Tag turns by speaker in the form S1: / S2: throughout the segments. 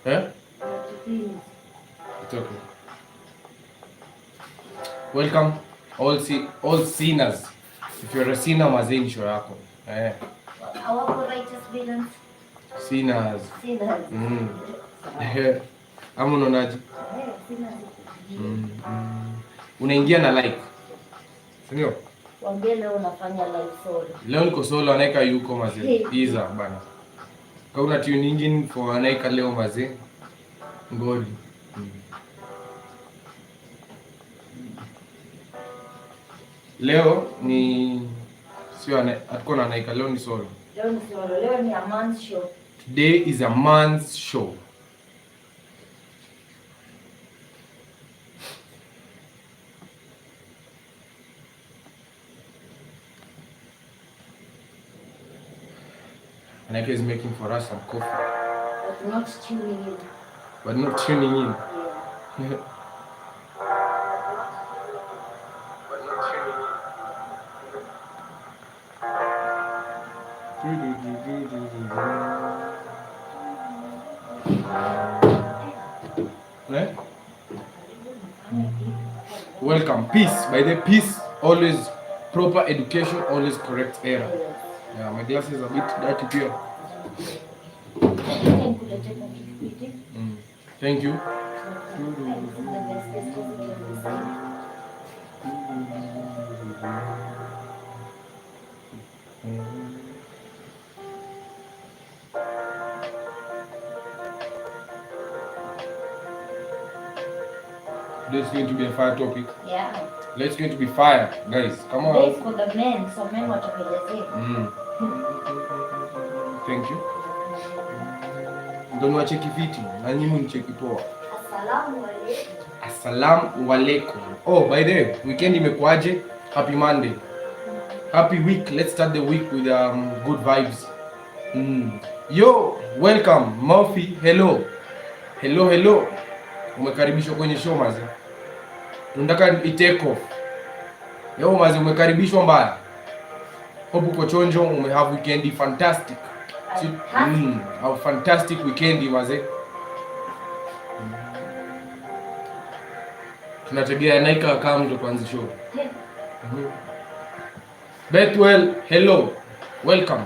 S1: Eh? It's okay. Welcome all sinners. If you're a sinner, mazee show yako.
S2: Our righteous villains.
S1: Sinners.
S2: Sinners.
S1: Ama unaonaje?
S2: Sinners.
S1: Unaingia na like. Sindio?
S2: Wambie leo unafanya live solo.
S1: Leo niko solo, Aaniqa yuko mazee. Iza bana. Kwa una tune in for Aaniqa leo mazee. Ngoli. Leo ni sio atakuwa na Aaniqa, leo ni solo.
S2: Leo ni solo. Leo ni a man's show.
S1: Today is a man's show. Aaniqa is making for us some coffee.
S2: But not tuning in.
S1: But not tuning in.
S2: Yeah.
S1: Welcome. Peace. By the peace, always proper education, always correct error. Yeah, my glasses are a bit dirty here. Thank you. This is going to be a fire topic.
S2: Yeah.
S1: Let's going to be fire, guys. Come on.
S2: This for the men, so men watakuelezea.
S1: Thank you. Ndio niwacheki fiti na nyinyi mcheki poa.
S2: Assalamu alaikum.
S1: Assalamu alaikum. Oh, by the way, weekend imekuaje? Happy Monday. Happy week. Let's start the week with good vibes. Yo, welcome Murphy. Hello. Hello. Umekaribishwa kwenye show mazi. Tunataka i-take off. Yo mazi, umekaribishwa mbaya. Hope uko chonjo, have weekend fantastic. Have fantastic weekend mazi. Tunategea Aaniqa kama mtu kwanza show. Bethwell, hello. Welcome.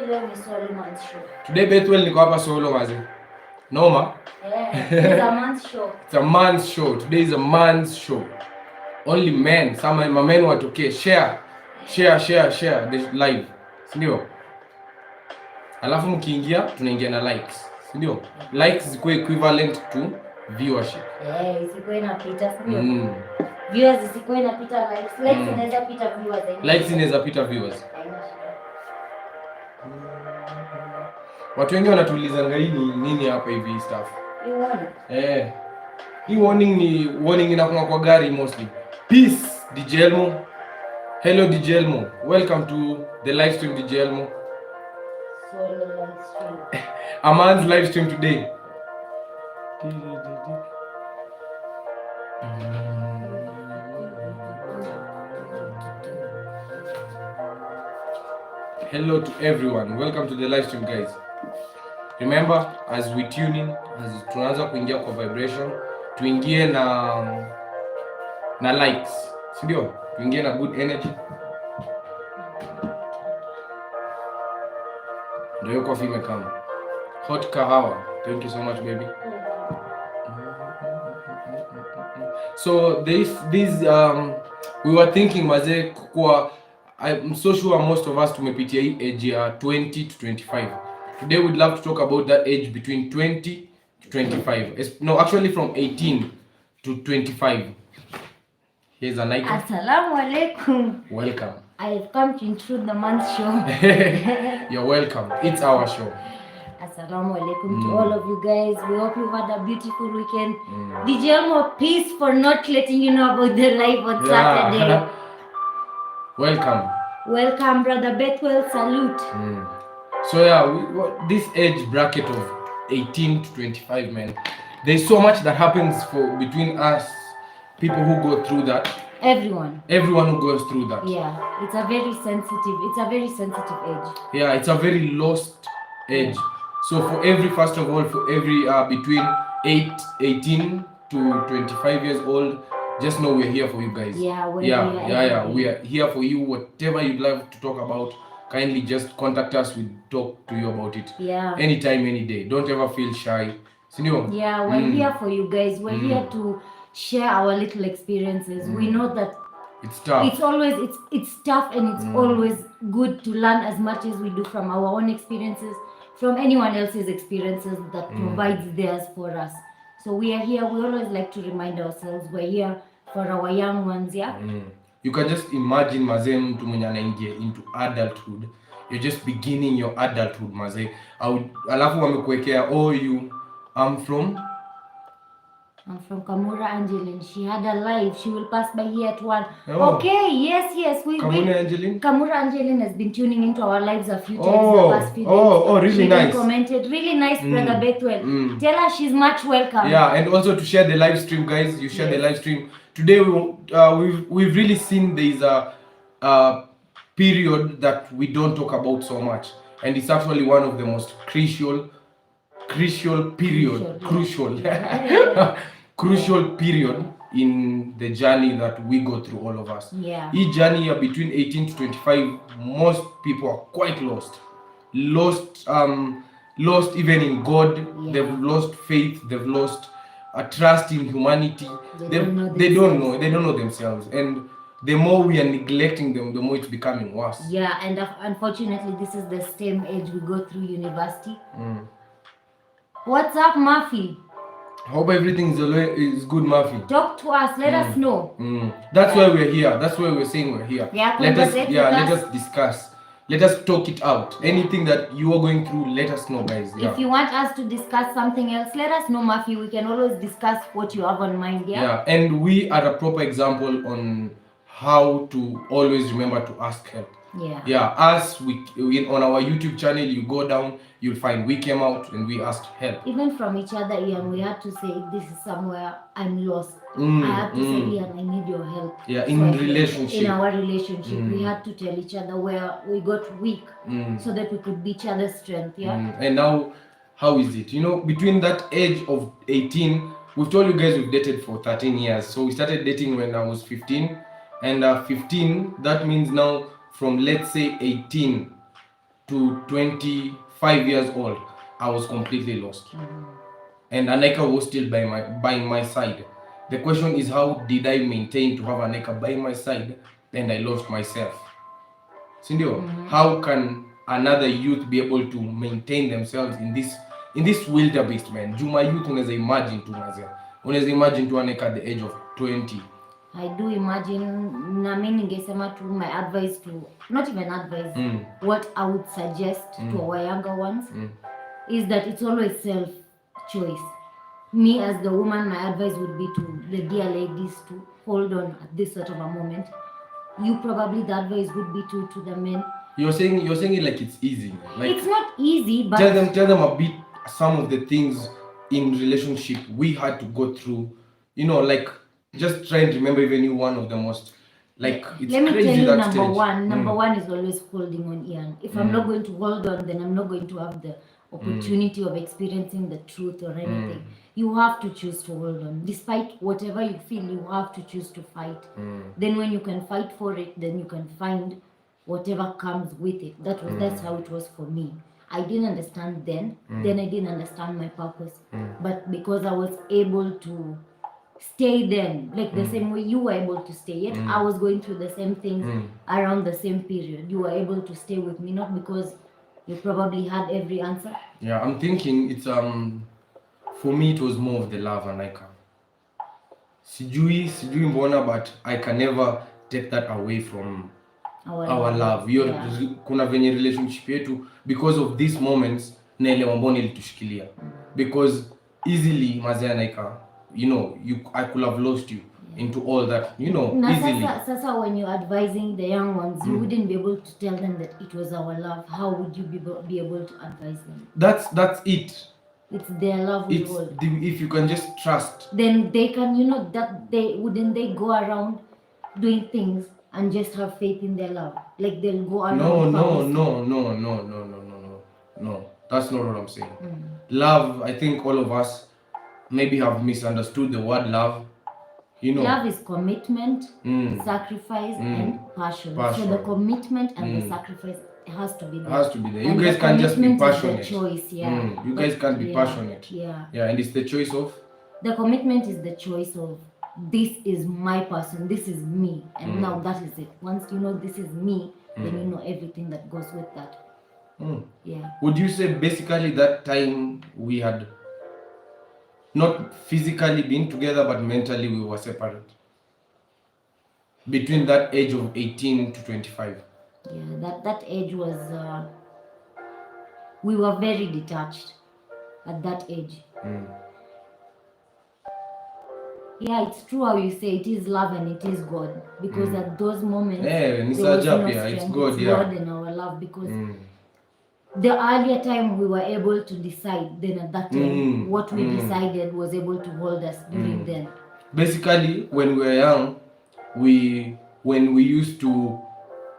S2: Leo ni solo man's show.
S1: Today Bethwell niko hapa solo mazi. Noma.
S2: Yeah, it's a man's show.
S1: It's a man's show. Today is a man's show. Only men. Some my men want to okay. Share the live. Sindio? Alafu mkiingia tunaingia na likes. Sindio? Likes ziko equivalent to viewership.
S2: Isiko inapita sindio? Viewers isiko inapita likes. Likes inaweza pita viewers.
S1: Likes inaweza pita viewers. Watu wengi wanatuuliza ngaini nini hapa hivi stuff. Hii warning inakuwa kwa gari mostly. Peace DJ Elmo. Hello DJ Elmo. Welcome to the live stream DJ Elmo.
S2: Solo live stream.
S1: A man's live stream today. Hello to everyone. Welcome to the live stream guys. Remember, as we tune in, as tunaanza kuingia kwa vibration, tuingie na likes. Sindio? Tuingie na good energy. Ndio hiyo coffee imekama. Hot kahawa. Thank you so much baby. So this we were thinking maze kwa I'm so sure most of us tumepitia hii age ya 20 to 25. Today we'd love to talk about that age between 20 to 25. No, actually from 18 to 25. Here's Aaniqa.
S2: Assalamu alaikum.
S1: Welcome.
S2: I've come to intrude the man's show.
S1: You're welcome. It's our show.
S2: Assalamu alaikum to all of you guys. We hope you've had a beautiful weekend. DJ Elmo, peace for not letting you know about the live on Saturday. Welcome, brother Bethwell. Salute.
S1: So yeah, this age bracket of 18 to 25, man. There's so much that happens between us, people who go through that.
S2: Everyone
S1: who goes through that.
S2: Yeah, it's a very sensitive age.
S1: Yeah, it's a very lost age. So for every, first of all, for every between 18 to 25 years old, just know we're here for you guys.
S2: Yeah, we're
S1: yeah,
S2: here
S1: yeah, yeah.
S2: every
S1: We
S2: day.
S1: are here for you. Whatever you'd love to talk about, kindly just contact us. We'll talk to you about it.
S2: Yeah.
S1: Anytime, any day. Don't ever feel shy. Sindio?
S2: Yeah, we're here for you guys. We're here to share our little experiences. We know that
S1: It's tough.
S2: it's always it's tough, and it's always good to learn as much as we do from our own experiences, from anyone else's experiences that provides theirs for us. So we are here. We always like to remind ourselves we're here for our young ones. Yeah.
S1: You can just imagine mazee, mtu mwenye anaingia into adulthood, you're just beginning your adulthood mazee, alafu wamekuwekea I'm
S2: from Kamura Angeline. She had a live. She will pass by here at 1.
S1: Oh.
S2: Okay, yes. Kamura Angeline has been tuning into our lives a few times the past few days.
S1: Really
S2: she
S1: nice.
S2: She commented, really nice, Brother Bethwell. Tell her she's much welcome.
S1: Yeah, and also to share the live stream, guys. You share the live stream. Today we've really seen there's a period that we don't talk about so much, and it's actually one of the most crucial period in the journey that we go through, all of us.
S2: Yeah.
S1: Each journey between 18 to 25, most people are quite lost even in God.
S2: Yeah.
S1: They've lost faith, they've lost a trust in humanity. They don't know themselves, and the more we are neglecting them, the more it's becoming worse.
S2: Yeah, and unfortunately this is the same age we go through university. What's up, Murphy?
S1: Hope everything is good, Murphy.
S2: Talk to us. Let us know.
S1: That's why we're here. That's why we're saying we're here.
S2: Yeah,
S1: let us discuss. Let us talk it out. Anything that you are going through, let us know, guys. Yeah.
S2: If you want us to discuss something else, let us know, Murphy. We can always discuss what you have on mind.
S1: Yeah, and we are a proper example on how to always remember to ask help. Yeah, us, we on our YouTube channel, you go down, you'll find we came out and we asked help.
S2: Even from each other, Ian, we had to say, this is somewhere I'm lost. I had to say, Ian, I need your help.
S1: Yeah, in our relationship,
S2: we had to tell each other where we got weak, so that we could be each other's strength. Yeah.
S1: And now, how is it? Between that age of 18, we've told you guys we've dated for 13 years. So we started dating when I was 15, and 15, that means now from, let's say, 18 to 25 years old, I was completely lost. And Aaniqa was still by my side. The question is, how did I maintain to have Aaniqa by my side and I lost myself? Sindio, how can another youth be able to maintain themselves in this wildebeest, man? Juma youth, unaweza imagine tu Aaniqa at the age of 20.
S2: I do imagine, na mimi ningesema tu my advice to, not even advice, what I would suggest to our younger ones is that it's always self-choice. Me as the woman, my advice would be to the dear ladies to hold on at this sort of a moment. You probably, the advice would be to the men. You're saying
S1: it like it's easy. Like,
S2: it's not easy, but
S1: tell them a bit some of the things in relationship we had to go through. Like, just try and remember even you one of the most, like, it's
S2: let me
S1: crazy
S2: tell you,
S1: that
S2: number
S1: stage.
S2: one. Number one is always holding on, Ian. If I'm not going to hold on, then I'm not going to have the opportunity of experiencing the truth or anything. You have to choose to hold on. Despite whatever you feel, you have to choose to fight. Then when you can fight for it, then you can find whatever comes with it. That's how it was for me. I didn't understand then I didn't understand my purpose. But because I was able to stay then, like the same way you were able to stay, yet I was going through the same things around the same period. You were able to stay with me, not because you probably had every answer.
S1: Yeah, I'm thinking it's for me it was more of the love, Aaniqa. Sijui mbona, but I can never take that away from our love. Kuna venye relationship yetu, because of these moments, naelewa mbona ilitushikilia. Because easily, mazee Aaniqa, I could have lost you into all that, easily.
S2: Sasa when you're advising the young ones, you wouldn't be able to tell them that it was our love. How would you be able to advise them?
S1: That's it.
S2: It's their love we hold.
S1: If you can just trust,
S2: then they can, that they go around doing things and just have faith in their love. Like they'll go around.
S1: No. That's not what I'm saying. Love, I think all of us maybe have misunderstood the word love. You know,
S2: love is commitment, sacrifice, and passion. So the commitment and the sacrifice has to be there.
S1: Has to be there. You
S2: and
S1: guys can't just be passionate.
S2: Is the choice, yeah.
S1: You guys can't be passionate.
S2: Yeah.
S1: Yeah, and it's the choice of.
S2: The commitment is the choice of, this is my person, this is me, and now that is it. Once you know this is me, then you know everything that goes with that. Yeah.
S1: Would you say basically that time we had not physically been together, but mentally we were separate? Between that age of 18 to 25.
S2: Yeah, that age was, we were very detached at that age. Yeah, it's true how you say it is love and it is God, because at those moments there was no strength.
S1: It's God, yeah.
S2: God and our love, because the earlier time we were able to decide, then at that time what we decided was able to hold us during then.
S1: Basically, when we were young, when we used to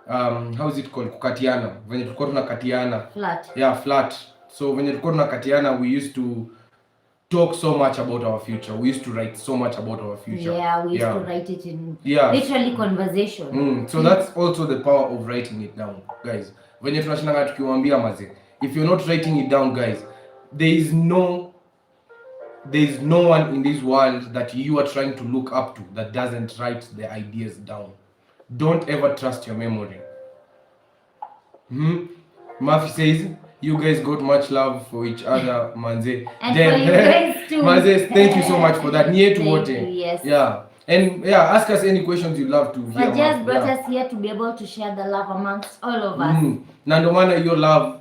S1: how is it called, kukatiana, when tulikuwa tunakatiana
S2: flat.
S1: Yeah, flat. So when tulikuwa tunakatiana, we used to talk so much about our future. We used to write so much about our future.
S2: Yeah, we used to write it in literally conversation.
S1: So that's also the power of writing it down, guys. When tunashindanga tukiwaambia maze, if you're not writing it down, guys, there is no one in this world that you are trying to look up to that doesn't write the ideas down. Don't ever trust your memory. Murphy says, you guys got much love for each other, manze.
S2: And for you guys too.
S1: Manze, thank you so much for that. Nye to wote.
S2: Yes.
S1: Yeah. And yeah, ask us any questions you'd love to hear.
S2: But just brought us here to be able to share the love amongst all of us.
S1: Na ndo maana your love,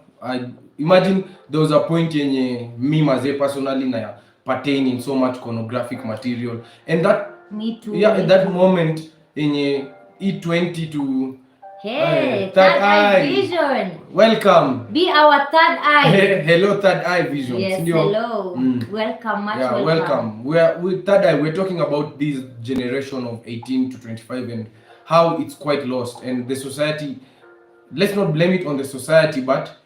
S1: imagine there was a point yenye me maze personally na pertaining so much pornographic material, and that
S2: me too.
S1: Yeah, at that moment yenye E20 to
S2: Hey, third eye vision.
S1: Welcome.
S2: Be our third eye.
S1: Hello, third eye vision.
S2: Yes, hello. Welcome, much
S1: welcome. With third eye, we're talking about this generation of 18 to 25 and how it's quite lost. And the society, let's not blame it on the society, but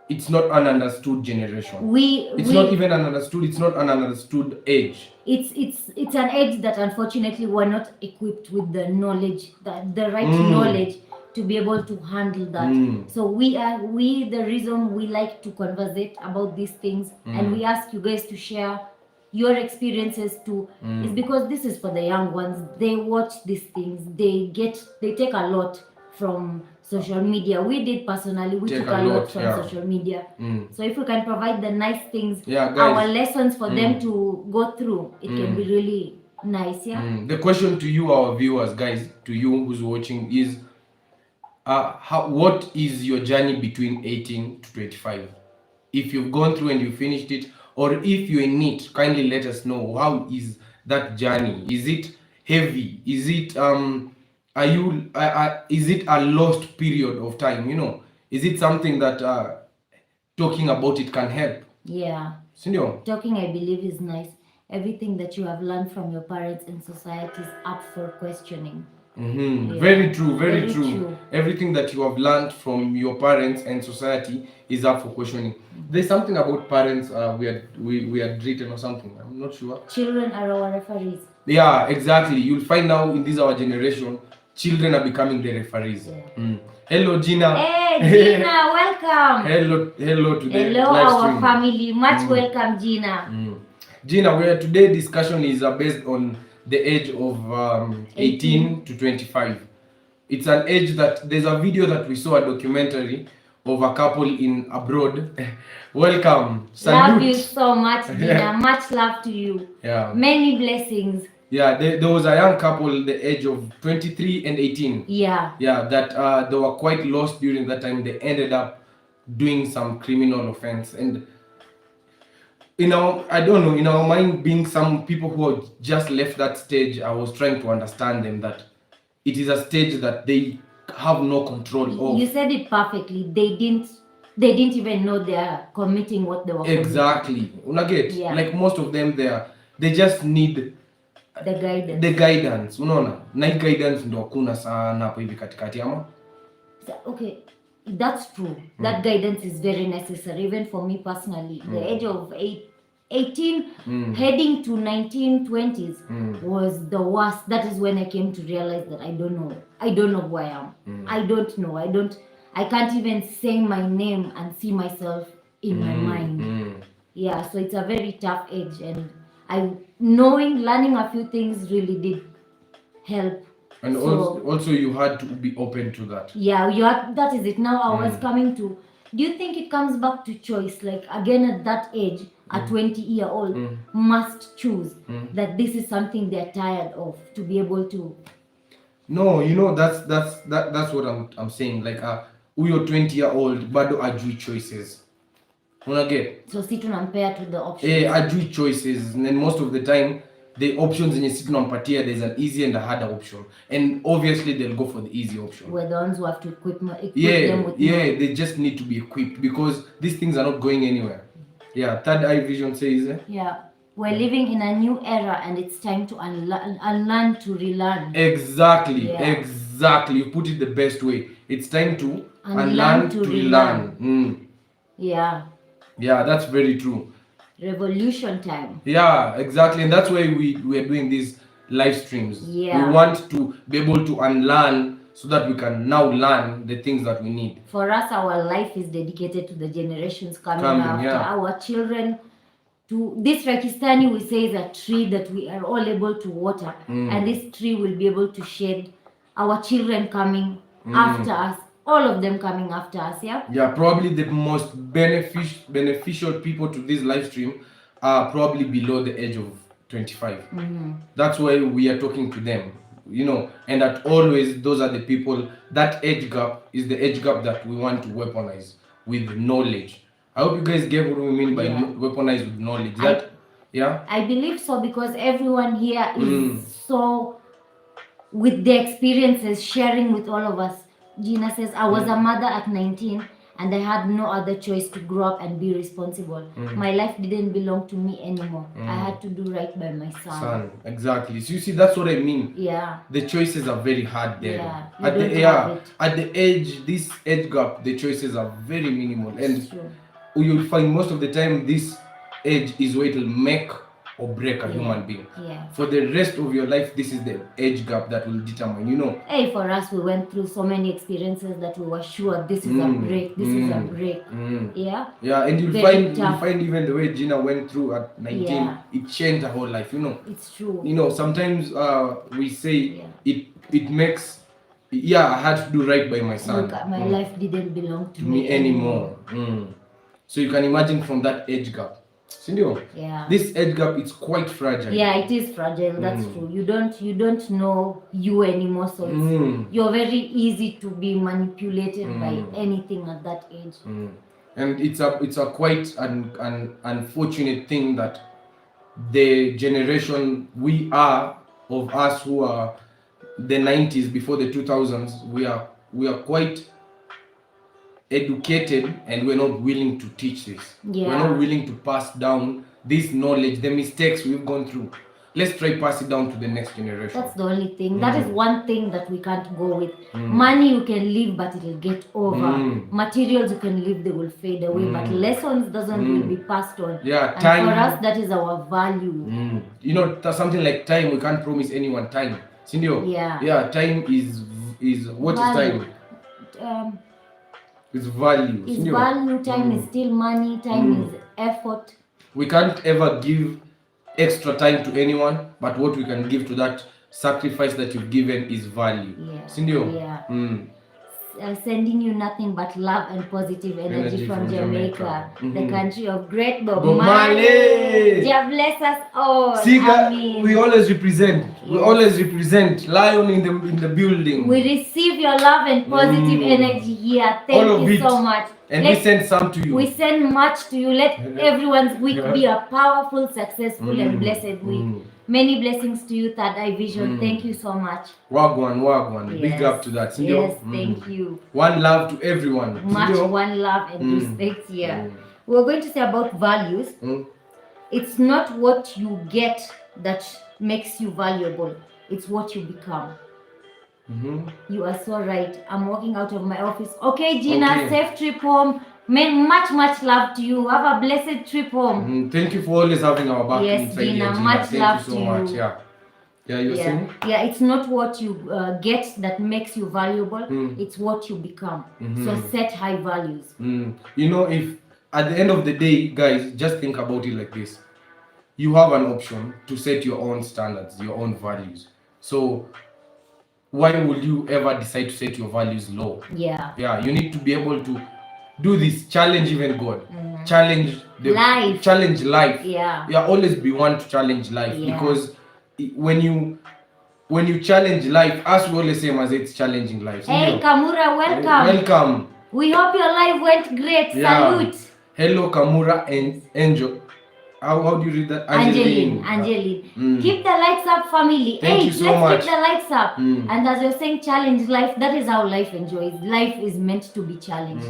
S1: it's not an understood generation. It's not even an understood. It's not an understood age.
S2: It's an age that unfortunately we're not equipped with the knowledge, the right knowledge to be able to handle that. So the reason we like to conversate about these things and we ask you guys to share your experiences too is because this is for the young ones. They watch these things, they take a lot from social media. We did personally, we took a lot from social media. So if we can provide the nice things, our lessons for them to go through, it can be really nice.
S1: The question to you, our viewers, guys, to you who's watching is, what is your journey between 18 to 25? If you've gone through and you finished it, or if you're in it, kindly let us know. How is that journey? Is it heavy? Is it is it a lost period of time? You know, is it something that talking about it can help?
S2: Yeah.
S1: Sindio?
S2: Talking, I believe, is nice. Everything that you have learned from your parents and society is up for questioning.
S1: Very true, very true. Everything that you have learned from your parents and society is up for questioning. There's something about parents we had written or something. I'm not sure.
S2: Children are our referees.
S1: Yeah, exactly. You'll find now in this our generation, children are becoming the referees. Hello, Gina.
S2: Hey, Gina, welcome.
S1: Hello to the
S2: Hello,
S1: live
S2: our
S1: stream.
S2: Family. Much welcome, Gina.
S1: Gina, today's discussion is based on the age of 18 to 25. It's an age that there's a video that we saw, a documentary of a couple in abroad. Welcome. Salute.
S2: Love you so much, Gina. Much love to you.
S1: Yeah.
S2: Many blessings.
S1: Yeah, there was a young couple, the age of 23 and 18.
S2: Yeah.
S1: Yeah, that they were quite lost during that time. They ended up doing some criminal offense. And in our mind, being some people who had just left that stage, I was trying to understand them that it is a stage that they have no control of.
S2: You said it perfectly. They didn't even know they are committing what they were committing.
S1: Exactly. Unaget? Yeah. Like most of them they just need the guidance. Unaona? Na guidance ndo hakuna sana hapo hivi katikati ama?
S2: Okay. That's true. That guidance is very necessary, even for me personally. The age of 18 heading to 19, 20s was the worst. That is when I came to realize that I don't know who I am. I don't know. I can't even say my name and see myself in my mind. Yeah, so it's a very tough age, and learning a few things really did help.
S1: And
S2: So,
S1: also you had to be open to that.
S2: Yeah, that is it. Now I was coming to, do you think it comes back to choice? Like again at that age, a 20-year-old must choose that this is something they're tired of to be able to.
S1: No, that's what I'm saying. Like uyo 20-year-old bado ajui choices. Unaget?
S2: So si tunampea to the options.
S1: Ajui choices, and then most of the time the options in si tunampatia, there's an easy and a harder option, and obviously they'll go for the easy option.
S2: We're the ones who have to equip them with
S1: they just need to be equipped because these things are not going anywhere. Third eye vision says
S2: we're living in a new era, and it's time to unlearn to relearn.
S1: Exactly. You put it the best way. It's time to unlearn to relearn. Yeah, that's very true.
S2: Revolution time.
S1: Yeah, exactly. And that's why we are doing these live streams. We want to be able to unlearn so that we can now learn the things that we need.
S2: For us, our life is dedicated to the generations coming after. Our children. To this Rakistani, we say, is a tree that we are all able to water, and this tree will be able to shade our children coming after us, all of them coming after us.
S1: Probably the most beneficial people to this live stream are probably below the age of 25. That's why we are talking to them, and that always those are the people. That age gap is the age gap that we want to weaponize with knowledge. I hope you guys get what we mean by weaponize with knowledge. I
S2: believe so, because everyone here is so with the experiences sharing with all of us. Gina says, I was a mother at 19 and I had no other choice to grow up and be responsible. My life didn't belong to me anymore. I had to do right by my son.
S1: Exactly. So you see, that's what I mean. The choices are very hard there. At the age, this age gap, the choices are very minimal. And you'll find most of the time this age is where it will make or break a human being. For the rest of your life, this is the age gap that will determine,
S2: Hey, for us, we went through so many experiences that we were sure this is a break, this is a break. And
S1: you'll find even the way Gina went through at 19, it changed her whole life,
S2: It's true.
S1: Sometimes we say it makes, I had to do right by my son.
S2: Look, my life didn't belong to
S1: me anymore. So you can imagine from that age gap. Sindio? This age gap, it's quite fragile.
S2: It is fragile. That's true. You don't know you anymore, so you're very easy to be manipulated by anything at that age.
S1: And it's a quite an unfortunate thing that the generation we are of us who are the 90s before the 2000s, we are quite educated, and we're not willing to teach this. We're not willing to pass down this knowledge, the mistakes we've gone through. Let's try pass it down to the next generation.
S2: That's the only thing. That is one thing that we can't go with. Money you can live, but it will get over. Materials you can live, they will fade away. But lessons will be passed on. And
S1: time.
S2: For us, that is our value.
S1: Something like time, we can't promise anyone time. Sindio? Time is what
S2: value.
S1: Is time? It's value.
S2: It's value. Time is still money. Time is effort.
S1: We can't ever give extra time to anyone, but what we can give to that sacrifice that you've given is value. Sindio?
S2: Sending you nothing but love and positive energy from Jamaica, the country of great Bob
S1: Marley.
S2: God bless us all.
S1: We always represent. We always represent. Lion in the building.
S2: We receive your love and positive energy here. Thank you so much.
S1: And we send some to you.
S2: We send much to you. Let everyone's week be a powerful, successful, and blessed week. Many blessings to you, Third Eye Vision. Thank you so much.
S1: Wagwan. Big up to that.
S2: Yes, thank you.
S1: One love to everyone.
S2: Much one love and respect here. We're going to say about values. It's not what you get that makes you valuable. It's what you become. You are so right. I'm walking out of my office. Okay, Gina,
S1: Okay.
S2: safe trip home. Much love to you. Have a blessed trip home.
S1: Thank you for always having our back
S2: Yes,
S1: inside
S2: Gina,
S1: here, Gina.
S2: much
S1: Thank
S2: love
S1: you so
S2: to
S1: much.
S2: you.
S1: Yeah. Yeah, you're saying?
S2: Yeah, it's not what you get that makes you valuable. It's what you become. So set high values.
S1: You know, if at the end of the day, guys, just think about it like this. You have an option to set your own standards, your own values. So why would you ever decide to set your values low?
S2: Yeah,
S1: You need to be able to do this, challenge even God, challenge the
S2: life.
S1: challenge life.
S2: Yeah,
S1: Always be one to challenge life.
S2: Yeah.
S1: Because when you challenge life, as we always say, as it's challenging life.
S2: Hey,
S1: Sindio?
S2: Kamura,
S1: Welcome.
S2: We hope your life went great.
S1: Yeah.
S2: Salute.
S1: Hello, Kamura and Angel. How do you read that?
S2: Angeline. Keep the likes up, family.
S1: Thank
S2: Hey,
S1: you so
S2: let's
S1: much.
S2: keep the likes up. And as you're saying, challenge life. That is how life enjoys. Life is meant to be challenged.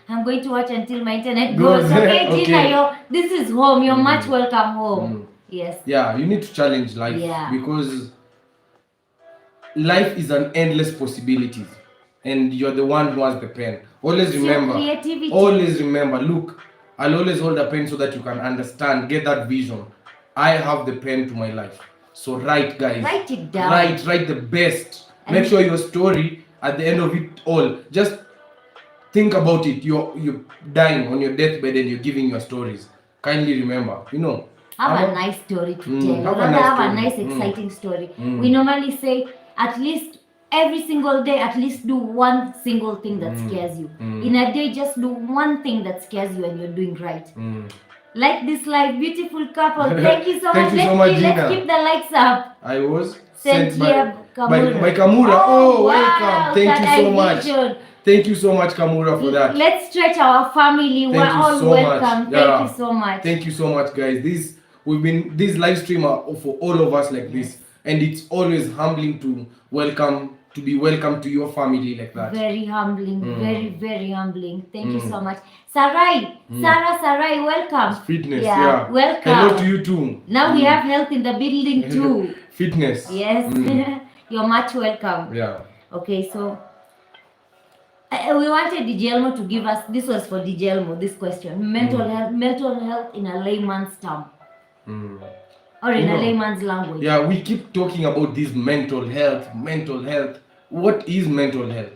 S2: I'm going to watch until my internet goes. Okay, Gina,
S1: Okay.
S2: this is home. You're much welcome home. Yes.
S1: Yeah, you need to challenge life.
S2: Yeah.
S1: Because life is an endless possibilities, and you're the one who has the pen. Always
S2: It's your
S1: remember.
S2: creativity.
S1: Always remember. Look, I'll always hold a pen so that you can understand, get that vision. I have the pen to my life. So write, guys.
S2: Write it down.
S1: Write the best. Make sure your story at the end of it all. Just think about it. You're dying on your deathbed and you're giving your stories. Kindly remember,
S2: Have a nice story to tell.
S1: have
S2: a nice exciting story. We normally say at least every single day, at least do one single thing that scares you. In a day, just do one thing that scares you and you're doing right. Like this life, beautiful couple. Thank you so much. Let's keep the likes up.
S1: I was
S2: sent
S1: by
S2: Kamura.
S1: Kamura. Oh,
S2: wow.
S1: welcome. Thank you so much. Thank you so much, Kamura, for that.
S2: Let's stretch our family. We're all
S1: so
S2: welcome.
S1: much. Yeah.
S2: Thank you so much.
S1: Thank you so much, guys. These live stream are for all of us like this, and it's always humbling to be welcome to your family like that.
S2: Very humbling, very, very humbling. Thank you so much. Sarai, Sarai, welcome.
S1: Fitness, yeah.
S2: Welcome.
S1: Hello to you too.
S2: Now we have health in the building too.
S1: Fitness.
S2: Yes. You're much welcome.
S1: Yeah.
S2: Okay, so we wanted DJ Elmo to give us, this was for DJ Elmo, this question. Mental health in a layman's term. Or in a layman's language.
S1: Yeah, we keep talking about this mental health. What is mental health?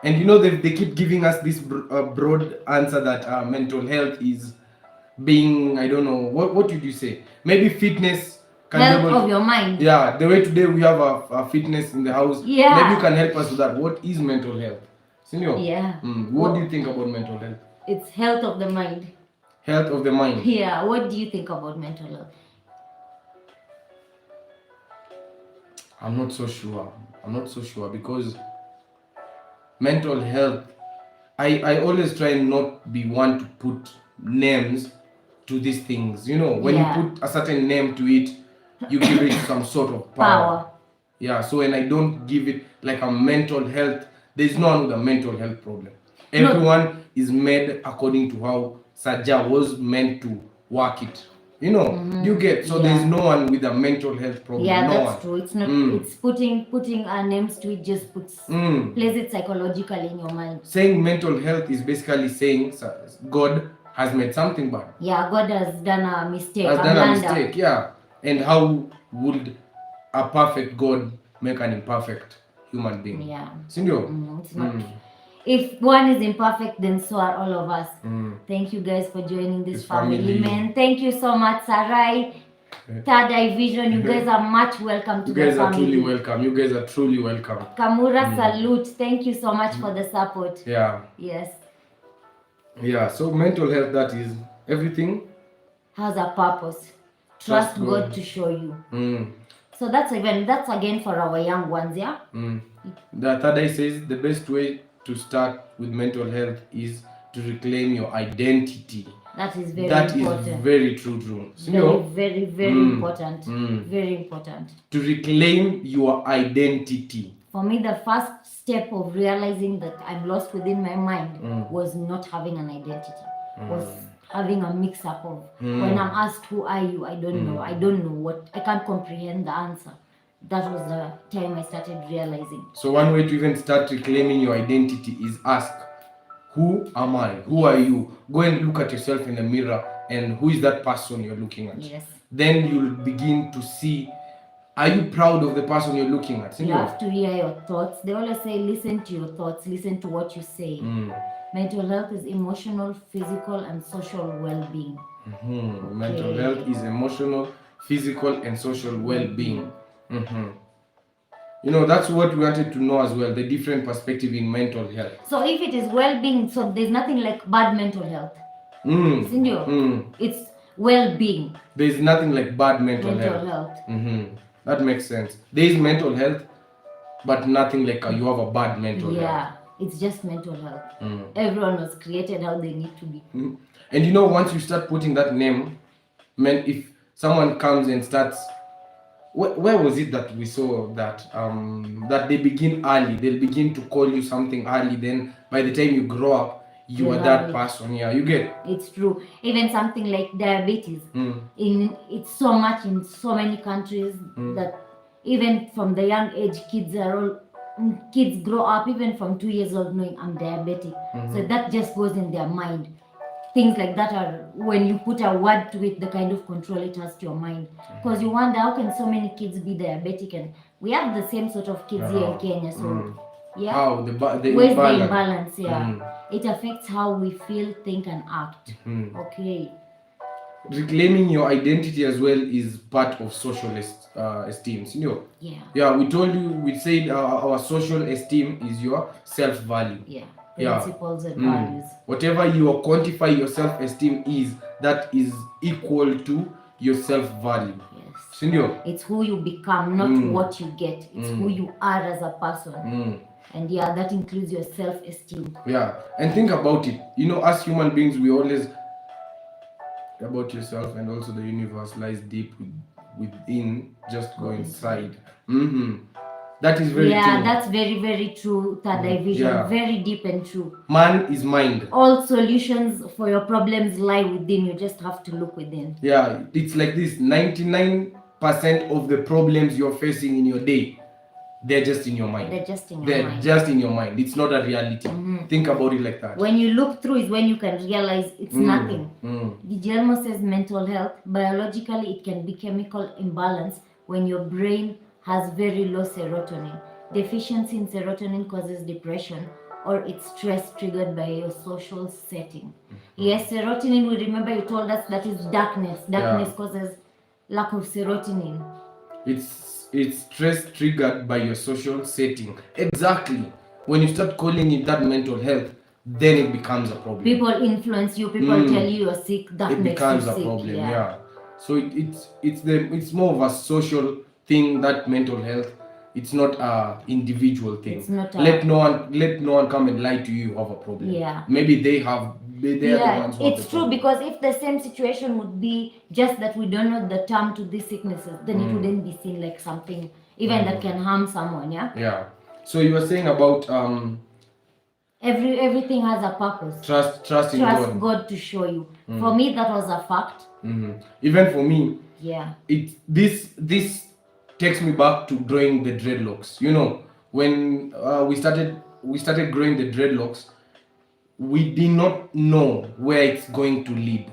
S1: And they keep giving us this broad answer that mental health is being, I don't know, what did you say? Maybe fitness.
S2: Health of your mind.
S1: Yeah, the way today we have a fitness in the house.
S2: Yeah.
S1: Maybe you can help us with that. What is mental health? Senor?
S2: Yeah.
S1: What do you think about mental health?
S2: It's health of the mind.
S1: Health of the mind.
S2: Yeah, what do you think about mental health?
S1: I'm not so sure because mental health, I always try not be one to put names to these things. When you put a certain name to it, you give it some sort of power. Yeah, so when I don't give it like a mental health, there's no one with a mental health problem. Everyone is made according to how Saja was meant to work it. You get, so there's no one with a mental health problem.
S2: Yeah,
S1: no
S2: that's
S1: one.
S2: true. It's not. It's putting our names to it. Just places it psychologically in your mind.
S1: Saying mental health is basically saying God has made something bad.
S2: Yeah, God has done a mistake.
S1: Yeah. And how would a perfect God make an imperfect human being?
S2: Yeah.
S1: Sindio?
S2: It's not. If one is imperfect, then so are all of us. Thank you guys for joining this family, man. Thank you so much, Sarai. Third Eye Vision, you guys are much welcome to the family.
S1: You guys are truly welcome.
S2: Kamura, salute. Thank you so much for the support.
S1: Yeah.
S2: Yes.
S1: Yeah, so mental health, that is everything
S2: has a purpose. Trust God to show you. So that's again for our young ones, yeah?
S1: The third eye says the best way to start with mental health is to reclaim your identity.
S2: That is very important.
S1: Is very true.
S2: Very, very important. Very important.
S1: To reclaim your identity.
S2: For me, the first step of realizing that I'm lost within my mind was not having an identity. Was having a mix-up of when I'm asked who are you, I don't know. I don't know what, I can't comprehend the answer. that was the time I started realizing.
S1: So one way to even start reclaiming your identity is ask, who am I? Who are you? Go and look at yourself in the mirror, and who is that person you're looking at?
S2: Yes.
S1: Then you'll begin to see, are you proud of the person you're looking at?
S2: You have to hear your thoughts. They always say, listen to your thoughts, listen to what you say. Mental health is emotional, physical, and social well-being.
S1: Okay. Mental health is emotional, physical, and social well-being. You know, that's what we wanted to know as well, the different perspective in mental health.
S2: So if it is well-being, so there's nothing like bad mental health. It's well-being.
S1: There's nothing like bad mental health. That makes sense. There is mental health, but nothing like you have a bad mental health.
S2: Yeah, it's just mental health. Everyone was created how they need to be.
S1: And you know, once you start putting that name, man, if someone comes and starts, where was it that we saw that that they begin early, they'll begin to call you something early, then by the time you grow up, you are that person. Yeah, you get.
S2: It's true. Even something like diabetes, it's so much in so many countries that even from the young age, kids grow up even from 2 years old knowing I'm diabetic. So that just goes in their mind. Things like that are, when you put a word to it, the kind of control it has to your mind. Because you wonder, how can so many kids be diabetic? And we have the same sort of kids here in Kenya. So yeah,
S1: how the
S2: where's the imbalance? It affects how we feel, think, and act. Okay.
S1: Reclaiming your identity as well is part of social esteem. You know? Yeah, we told you, we said our social esteem is your self-value.
S2: Principles and values.
S1: Whatever you quantify your self-esteem is, that is equal to your self-value.
S2: Yes. It's who you become, not what you get. It's who you are as a person. And yeah, that includes your self-esteem.
S1: Yeah, and think about it. You know, as human beings, we always about yourself, and also the universe lies deep within. Just go inside. That is very true.
S2: Yeah, that's very, very true. Third eye vision, very deep and true.
S1: Man is mind.
S2: All solutions for your problems lie within. You just have to look within.
S1: Yeah, it's like this. 99% of the problems you're facing in your day, they're just in your mind.
S2: They're just in your mind.
S1: Just in your mind. It's not a reality. Think about it like that.
S2: When you look through is when you can realize it's nothing. Guillermo says mental health, biologically it can be chemical imbalance when your brain has very low serotonin. Deficiency in serotonin causes depression, or it's stress triggered by your social setting. Yes, serotonin, we remember you told us that is darkness. Darkness causes lack of serotonin.
S1: It's stress triggered by your social setting. Exactly. When you start calling it that mental health, then it becomes a problem.
S2: People influence you, people tell you you're sick, that
S1: it
S2: makes
S1: becomes
S2: you
S1: a
S2: sick.
S1: problem. Yeah. So it's more of a social thing, that mental health. It's not a individual thing.
S2: It's not
S1: let no one come and lie to you have a problem.
S2: Yeah.
S1: Maybe they're the ones who
S2: it's true, because if the same situation would be just that we don't know the term to these sicknesses, then it wouldn't be seen like something even that can harm someone.
S1: Yeah. So you were saying about
S2: everything has a purpose.
S1: Trust in God.
S2: God to show you. For me, that was a fact.
S1: Even for me, this takes me back to growing the dreadlocks. You know, when we started growing the dreadlocks, we did not know where it's going to lead,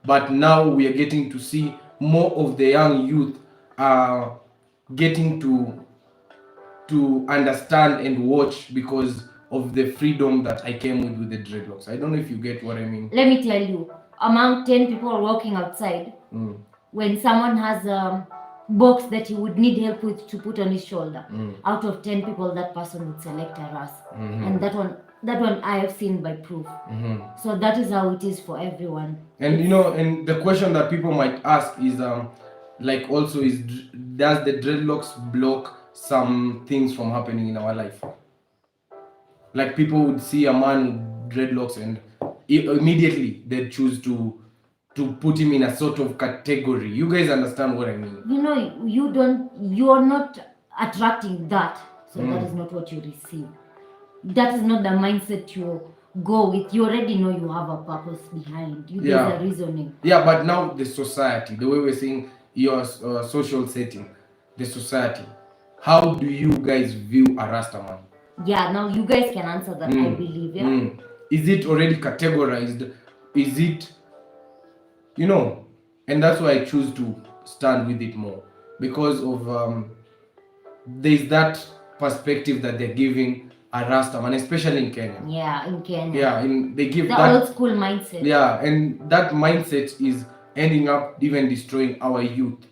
S1: but now we are getting to see more of the young youth are getting to understand and watch because of the freedom that I came with the dreadlocks. I don't know if you get what I mean.
S2: Let me tell you, among 10 people walking outside, when someone has a box that he would need help with to put on his shoulder, out of 10 people, that person would select a RAS. And that one I have seen by proof. So that is how it is for everyone.
S1: And you know, and the question that people might ask is like also is, does the dreadlocks block some things from happening in our life? Like people would see a man with dreadlocks and immediately they choose to put him in a sort of category. You guys understand what I mean?
S2: You know, you are not attracting that. So that is not what you receive. That is not the mindset you go with. You already know you have a purpose behind. You guys are reasoning.
S1: Yeah, but now the society, the way we're saying your social setting, the society, how do you guys view a Rasta man?
S2: Yeah, now you guys can answer that, I believe. Yeah.
S1: Is it already categorized? Is it, you know? And that's why I choose to stand with it more, because of there's that perspective that they're giving a Rasta man, especially in Kenya.
S2: Yeah, in Kenya.
S1: Yeah, they give
S2: the
S1: that
S2: old school mindset.
S1: Yeah, and that mindset is ending up even destroying our youth.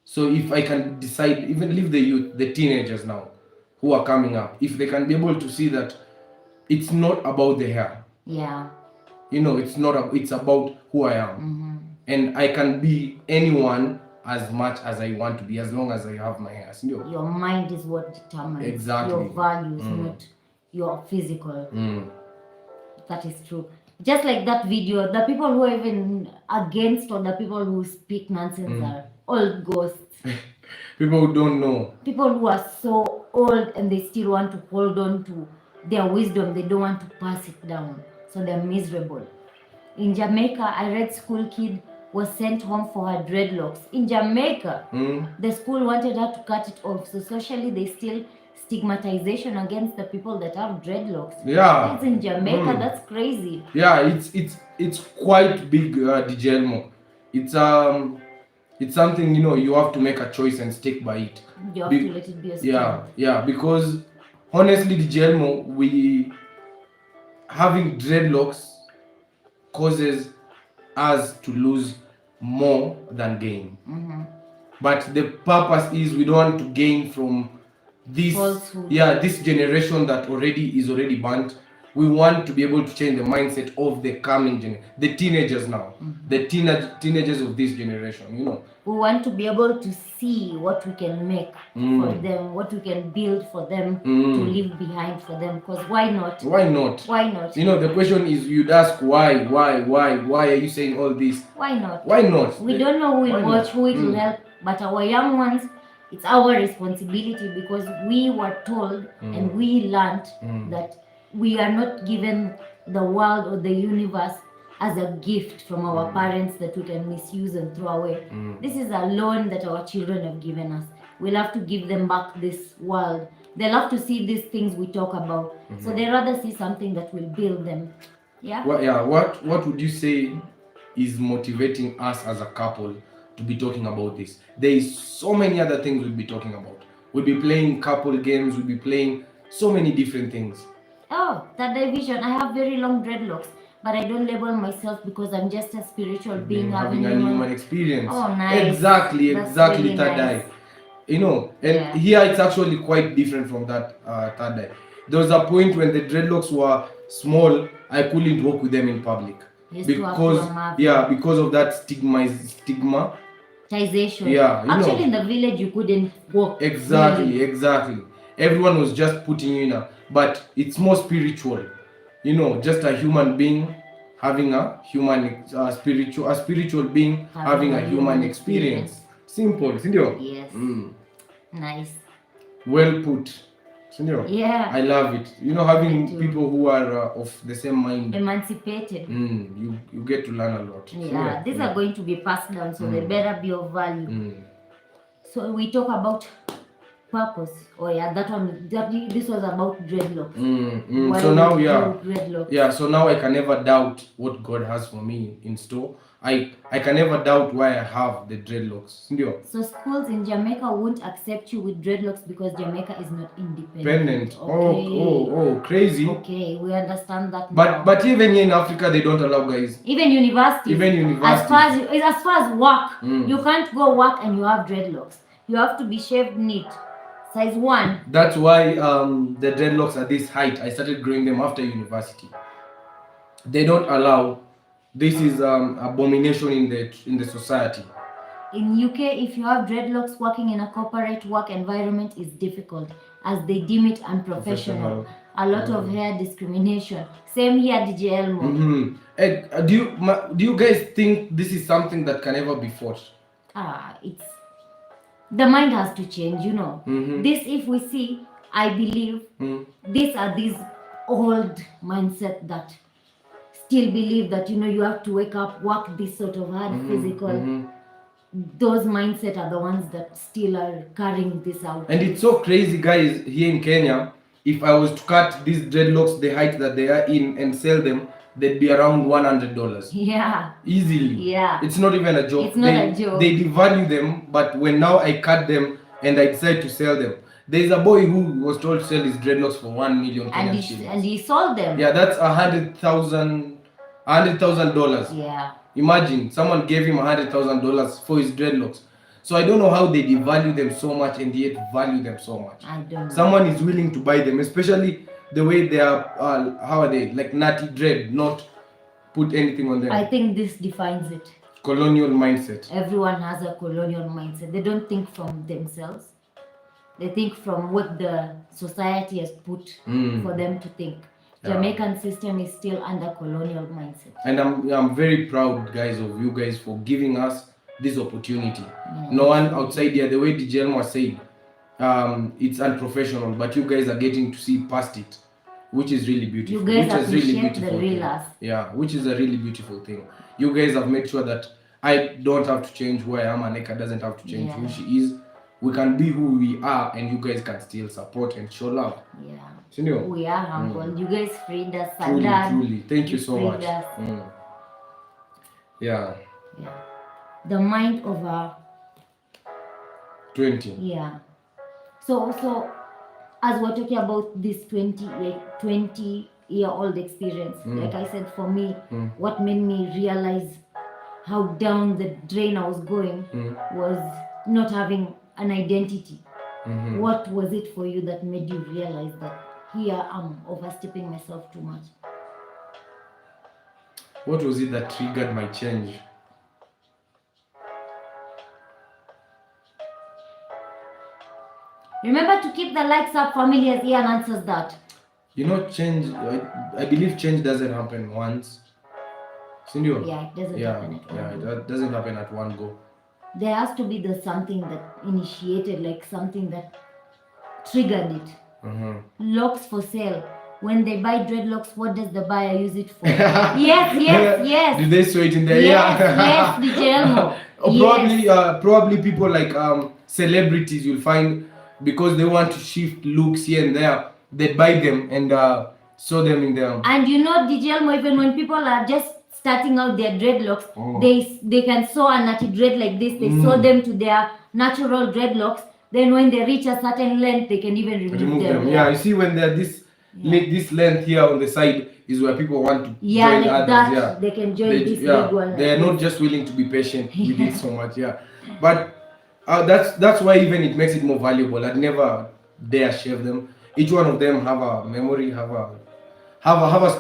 S1: So if I can decide, even leave the youth, the teenagers now who are coming up, if they can be able to see that it's not about the hair.
S2: Yeah.
S1: It's not. It's about who I am, and I can be anyone as much as I want to be, as long as I have my hair.
S2: Your mind is what determines
S1: Exactly.
S2: your values, not your physical. That is true. Just like that video, the people who are even against, or the people who speak nonsense are all ghosts.
S1: People who don't know.
S2: People who are so old and they still want to hold on to their wisdom. They don't want to pass it down. So they're miserable. In Jamaica, I read school kid was sent home for her dreadlocks. In Jamaica, the school wanted her to cut it off. So socially, they still stigmatization against the people that have dreadlocks.
S1: Yeah.
S2: That's in Jamaica. That's crazy.
S1: Yeah, it's quite big, Dijelmo. It's something, you have to make a choice and stick by it.
S2: You have to let it be a strength.
S1: Yeah, because honestly, Dijelmo, we having dreadlocks causes us to lose more than gain. But the purpose is we don't want to gain from this
S2: falsehood.
S1: This generation that is already burnt. We want to be able to change the mindset of the coming the teenagers now, the teenagers of this generation.
S2: We want to be able to see what we can make for them, what we can build for them, to leave behind for them. Because why not?
S1: Why not?
S2: Why not?
S1: The question is, you'd ask why are you saying all this?
S2: Why not?
S1: Why not?
S2: We don't know who will watch, who it will help, but our young ones, it's our responsibility, because we were told and we learned that we are not given the world or the universe as a gift from our parents that we can misuse and throw away. This is a loan that our children have given us. We'll have to give them back this world. They'll have to see these things we talk about. So they rather see something that will build them. Yeah?
S1: What would you say is motivating us as a couple to be talking about this? There is so many other things we'll be talking about. We'll be playing couple games, we'll be playing so many different things.
S2: Oh, that division. I have very long dreadlocks, but I don't label myself because I'm just a spiritual being
S1: having a human experience.
S2: Oh, nice.
S1: Exactly,
S2: really
S1: third
S2: nice.
S1: eye. Here it's actually quite different from that third eye. There was a point when the dreadlocks were small, I couldn't walk with them in public. Because of that stigma. Yeah,
S2: actually in the village you couldn't walk.
S1: Exactly. Everyone was just putting you in but it's more spiritual. Just a human being having a human spiritual being having a human experience. Simple, sindio?
S2: Yes. Nice.
S1: Well put. Sindio?
S2: Yeah.
S1: I love it. Having people who are of the same mind.
S2: Emancipated.
S1: You get to learn a lot.
S2: Yeah. These are going to be passed down, so they better be of value. So we talk about purpose. This was about dreadlocks.
S1: So now
S2: dreadlocks?
S1: So now I can never doubt what God has for me in store. I can never doubt why I have the dreadlocks.
S2: So schools in Jamaica won't accept you with dreadlocks because Jamaica is not independent.
S1: Okay. Oh, crazy.
S2: Okay, we understand that.
S1: But even here in Africa they don't allow guys.
S2: Even universities. As far as work, you can't go work and you have dreadlocks. You have to be shaved neat. Size 1.
S1: That's why the dreadlocks are this height. I started growing them after university. They don't allow. This is abomination in the society.
S2: In UK, if you have dreadlocks, working in a corporate work environment is difficult, as they deem it unprofessional. A lot of hair discrimination. Same here, DJ Elmo.
S1: Do you guys think this is something that can ever be fought?
S2: The mind has to change, This, if we see, I believe, these are these old mindset that still believe that, you have to wake up, work this sort of hard physical. those mindset are the ones that still are carrying this out.
S1: And it's so crazy, guys, here in Kenya. If I was to cut these dreadlocks the height that they are in and sell them, they'd be around $100.
S2: Yeah.
S1: Easily.
S2: Yeah.
S1: It's not even a joke.
S2: It's not a joke.
S1: They devalue them, but when now I cut them and I decide to sell them, there's a boy who was told to sell his dreadlocks for 1 million Kenyan shillings.
S2: And he sold them.
S1: Yeah, that's $100,000.
S2: Yeah.
S1: Imagine someone gave him $100,000 for his dreadlocks. So I don't know how they devalue them so much and yet value them so much.
S2: I don't know.
S1: Someone is willing to buy them, especially the way they are. How are they? Like natty dread, not put anything on them.
S2: I think this defines it.
S1: Colonial mindset.
S2: Everyone has a colonial mindset. They don't think from themselves. They think from what the society has put for them to think.
S1: Yeah.
S2: Jamaican system is still under colonial mindset.
S1: And I'm very proud, guys, of you guys for giving us this opportunity.
S2: Yeah.
S1: No one outside here, the way DJ Elmo said, it's unprofessional, but you guys are getting to see past it, which is really beautiful.
S2: You guys
S1: which is really
S2: appreciate
S1: beautiful
S2: the real
S1: thing.
S2: us.
S1: Yeah, which is a really beautiful thing. You guys have made sure that I don't have to change who I am, Aaniqa doesn't have to change who she is. We can be who we are, and you guys can still support and show love.
S2: Yeah.
S1: Senior?
S2: We are humble. You guys freed us.
S1: Truly. Thank you so much.
S2: Us.
S1: Yeah.
S2: Yeah. The mind of a
S1: 20.
S2: Yeah. So as we're talking about this 20-year-old experience, like I said, for me, what made me realize how down the drain I was going was not having an identity. What was it for you that made you realize that here I'm overstepping myself too much?
S1: What was it that triggered my change?
S2: Remember to keep the likes up, family, as Ian answers that.
S1: You know, change, I believe change doesn't happen once. Senor?
S2: Yeah, it doesn't happen at one go.
S1: It doesn't happen at one go.
S2: There has to be something that initiated, like something that triggered it. Locks for sale. When they buy dreadlocks, what does the buyer use it for? yes.
S1: Did they sew it in there?
S2: Yes, DJ Elmo.
S1: Probably people like celebrities you'll find, because they want to shift looks here and there, they buy them and sew them in there.
S2: And you know, DJ Elmo, even when people are just starting out their dreadlocks, they can sew a natty dread like this. They sew them to their natural dreadlocks. Then when they reach a certain length, they can even remove them.
S1: Yeah, you see when they're this length here on the side is where people want to join
S2: like
S1: others.
S2: That,
S1: yeah,
S2: they can join this big one.
S1: They are not just willing to be patient with it so much. Yeah, but that's why even it makes it more valuable. I'd never dare shave them. Each one of them have a memory, have a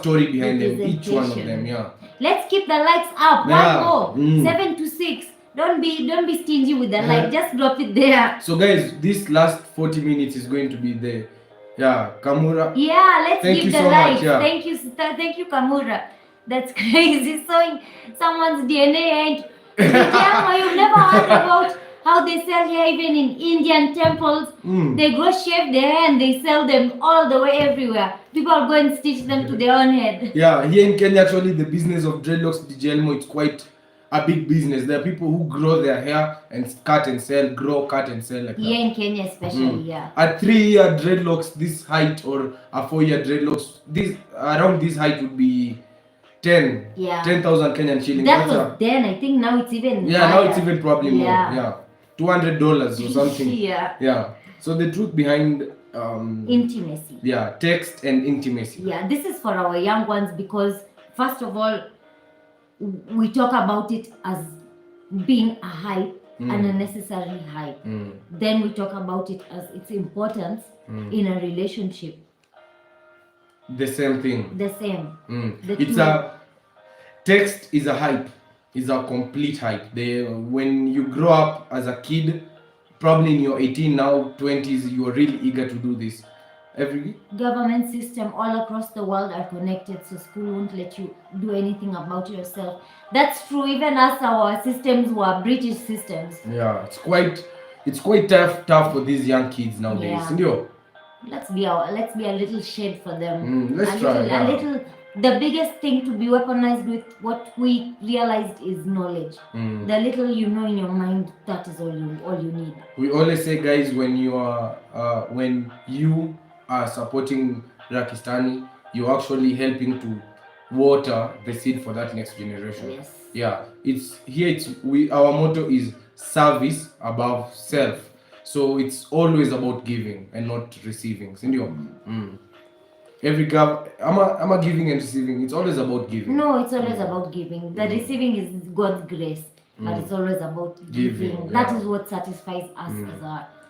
S1: story behind them. Each one of them. Yeah.
S2: Let's keep the likes up. One more. 7 to 6. Don't be stingy with the like. Just drop it there.
S1: So guys, this last 40 minutes is going to be the Kamura.
S2: Yeah, let's give the
S1: so
S2: likes.
S1: much, yeah.
S2: Thank you, Kamura. That's crazy. Sewing someone's DNA and you've never heard about how they sell hair even in Indian temples. They go shave their hair and they sell them all the way everywhere. People go and stitch them to their own head.
S1: Yeah, here in Kenya, actually, the business of dreadlocks, DJ Elmo, it's quite a big business. There are people who grow their hair and cut and sell, grow, cut and sell like
S2: here
S1: that.
S2: In Kenya especially, yeah.
S1: A 3-year dreadlocks, this height, or a 4-year dreadlocks, around this height would be 10,000 Kenyan shillings.
S2: That was then. I think now it's even higher.
S1: Now it's even probably more. Yeah, $200 or something. Yeah. So the truth behind
S2: intimacy.
S1: Yeah, text and intimacy.
S2: Yeah, this is for our young ones because first of all, we talk about it as being a hype, an unnecessary hype. Then we talk about it as its importance in a relationship.
S1: The same thing.
S2: The same.
S1: Text is a hype. Is a complete hype. When you grow up as a kid, probably in your 18 now 20s, you are really eager to do this. Every
S2: government system all across the world are connected, so school won't let you do anything about yourself. That's true. Even as our systems were British systems. Yeah,
S1: it's quite tough for these young kids nowadays.
S2: Yeah. Let's be a little shade for them.
S1: Let's try.
S2: A little the biggest thing to be weaponized with, what we realized, is knowledge. The little you know in your mind, that is all you need.
S1: We always say, guys, when you are supporting Rakistani, you're actually helping to water the seed for that next generation.
S2: Yes.
S1: Yeah, our motto is service above self. So it's always about giving and not receiving. Sindio? I'm a giving and receiving. It's always about giving.
S2: No, it's always about giving. The receiving is God's grace, but it's always about giving.
S1: Yeah.
S2: That is what satisfies us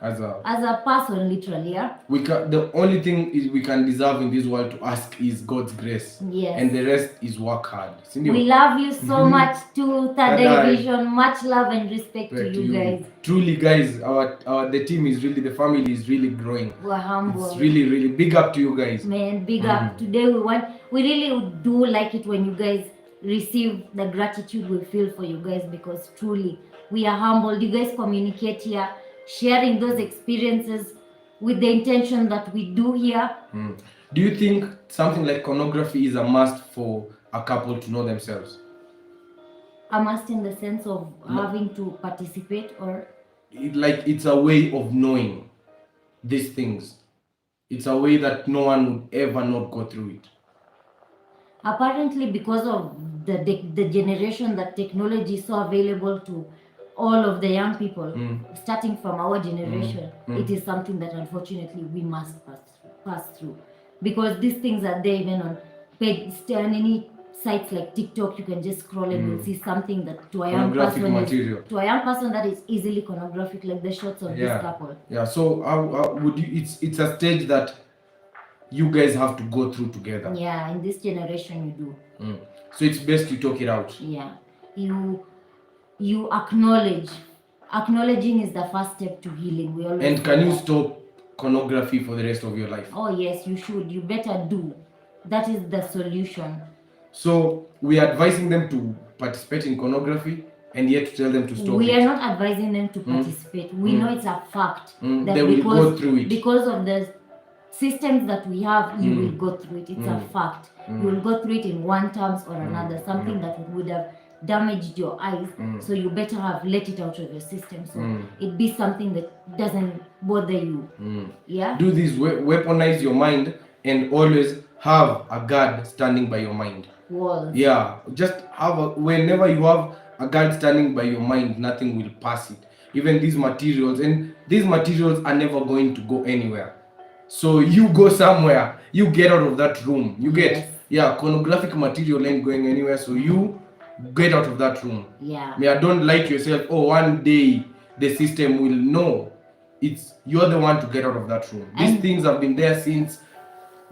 S2: as a person, literally. Yeah.
S1: The only thing is we can deserve in this world to ask is God's grace.
S2: Yes.
S1: And the rest is work hard.
S2: We love you so much to Third Eye Vision. Much love and respect to you guys.
S1: Truly, guys, the team is really, the family is really growing.
S2: We're humble.
S1: It's really, really big up to you guys.
S2: Man, big up. Today we really do like it when you guys receive the gratitude we feel for you guys, because truly we are humbled. You guys communicate here, sharing those experiences with the intention that we do here.
S1: Do you think something like pornography is a must for a couple to know themselves?
S2: A must in the sense of having to participate, or
S1: it's a way of knowing these things. It's a way that no one would ever not go through it.
S2: Apparently, because of the generation that technology is so available to all of the young people, starting from our generation, it is something that unfortunately we must pass through. Because these things are there even on any sites like TikTok. You can just scroll and you'll see something that to a young person that is easily pornographic, like the shots of this couple.
S1: Yeah. So would you? It's a stage that you guys have to go through together.
S2: Yeah, in this generation you do.
S1: So it's best you talk it out.
S2: Yeah, you acknowledge. Acknowledging is the first step to healing. We always.
S1: And can you stop pornography for the rest of your life?
S2: Oh yes, you should. You better do. That is the solution.
S1: So we are advising them to participate in pornography, and yet to tell them to stop.
S2: We are not advising them to participate. We know it's a fact that
S1: they will go through it
S2: because of the systems that we have. You will go through it. It's a fact. You will go through it in one terms or another. Something that would have damaged your eyes, so you better have let it out of your system, so it be something that doesn't bother you. Yeah.
S1: Do this. Weaponize your mind, and always have a guard standing by your mind.
S2: Walls.
S1: Yeah, just whenever you have a guard standing by your mind, nothing will pass it. Even these materials are never going to go anywhere. So you go somewhere, you get out of that room. You get pornographic material ain't going anywhere, so you get out of that room.
S2: Yeah.
S1: Don't lie to yourself, one day the system will know. You're the one to get out of that room. These things have been there since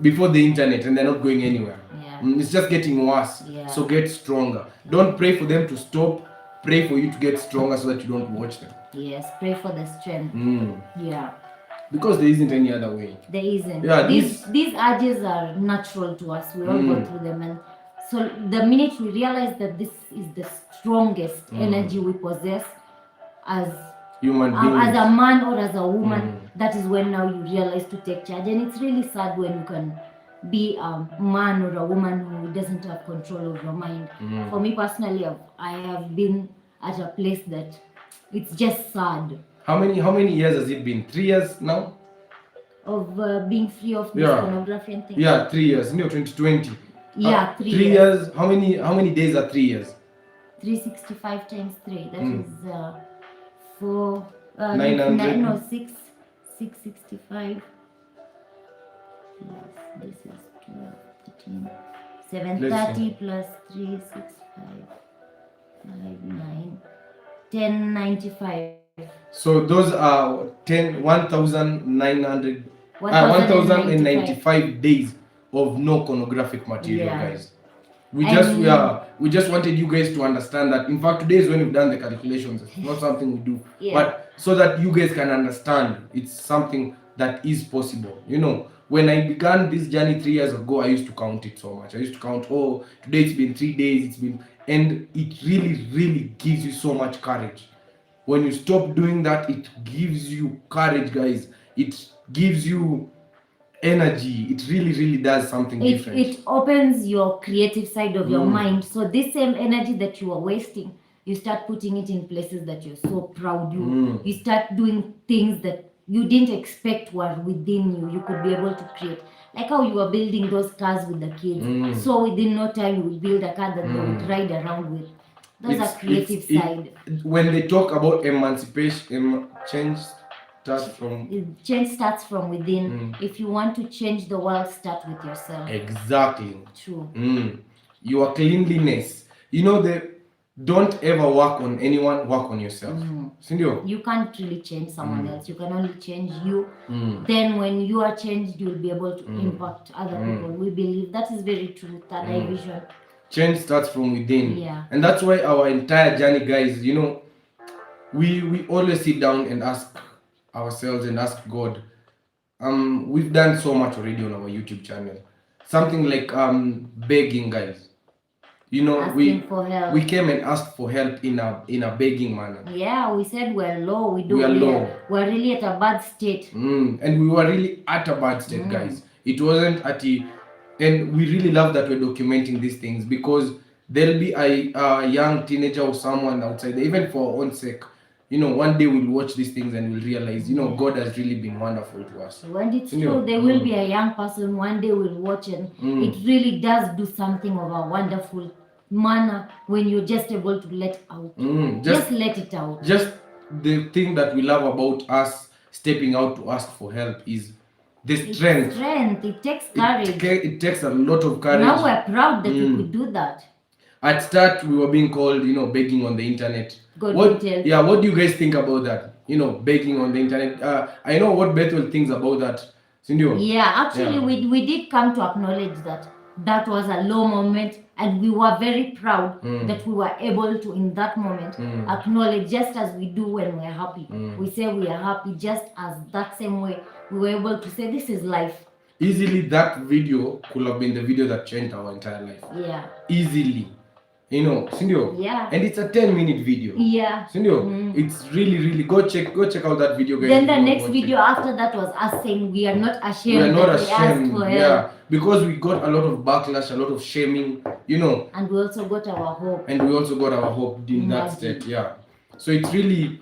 S1: before the internet, and they're not going anywhere. It's just getting worse. So get stronger. Don't pray for them to stop. Pray for you to get stronger so that you don't watch them.
S2: Yes, pray for the strength. Yeah.
S1: Because there isn't any other way.
S2: There isn't.
S1: Yeah,
S2: these urges are natural to us. We all go through them, and so the minute we realize that this is the strongest energy we possess as
S1: human beings,
S2: as a man or as a woman, that is when now you realize to take charge. And it's really sad when you can be a man or a woman who doesn't have control of your mind. For me personally, I have been at a place that it's just sad.
S1: How many years has it been? 3 years now?
S2: Of being free of this pornography and things?
S1: Yeah, 3 years. 2020.
S2: Yeah, 3
S1: years. 3 years. How many days are 3 years?
S2: 365 times 3. That is 4...
S1: 900?
S2: No, 665. This is 12, 13, 730 plus 365, 9, 1095.
S1: So those are 1,095 days of no pornographic material, guys. We just wanted you guys to understand that. In fact, today is when we've done the calculations. It's not something we do, but so that you guys can understand, it's something that is possible. When I began this journey 3 years ago, I used to count it so much. I used to count, today it's been 3 days, and it really, really gives you so much courage. When you stop doing that, it gives you courage, guys. It gives you energy. It really does something different.
S2: It opens your creative side of your mind. So this same energy that you are wasting, you start putting it in places that you're so proud. You start doing things that you didn't expect were within you. You could be able to create. Like how you were building those cars with the kids. So within no time you will build a car that they would ride around with. Those are creative side.
S1: When they talk about emancipation, change starts
S2: from within. If you want to change the world, start with yourself.
S1: Exactly.
S2: True.
S1: Your cleanliness. Don't ever work on anyone, work on yourself. Sindio?
S2: You can't really change someone else. You can only change you. Then when you are changed, you'll be able to impact other people. We believe that is very true. Third eye vision.
S1: Change starts from within.
S2: Yeah.
S1: And that's why our entire journey, guys, we always sit down and ask ourselves and ask God. We've done so much already on our YouTube channel. Something like begging, guys.
S2: Asking for help.
S1: We came and asked for help in a begging manner.
S2: Yeah, we said we're low.
S1: We are low.
S2: We're really at a bad state.
S1: And we were really at a bad state, guys. It wasn't at the... And we really love that we're documenting these things, because there'll be a young teenager or someone outside there, even for our own sake. One day we'll watch these things and we'll realize, God has really been wonderful to us.
S2: When it's true, there will be a young person one day will watch, and it really does do something of a wonderful manner when you're just able to let out. Just let it out.
S1: Just the thing that we love about us stepping out to ask for help is the strength.
S2: It takes courage.
S1: It takes a lot of courage.
S2: Now we're proud that we could do that.
S1: At start, we were being called, begging on the internet. What do you guys think about that? Begging on the internet. I know what Bethel thinks about that. Sindio?
S2: Yeah, actually, we did come to acknowledge that was a low moment, and we were very proud that we were able to, in that moment, acknowledge, just as we do when we're happy. We say we are happy, just as that same way we were able to say this is life.
S1: Easily, that video could have been the video that changed our entire life.
S2: Yeah.
S1: Easily. Sindio?
S2: Yeah.
S1: And it's a 10-minute video.
S2: Yeah.
S1: Sindio? It's really go check out that video, guys.
S2: Then the next video after that was us saying we are not ashamed.
S1: We are not
S2: that
S1: ashamed.
S2: We asked for help.
S1: Yeah. Because we got a lot of backlash, a lot of shaming,
S2: And we also got our hope.
S1: In that state. Yeah. So it's really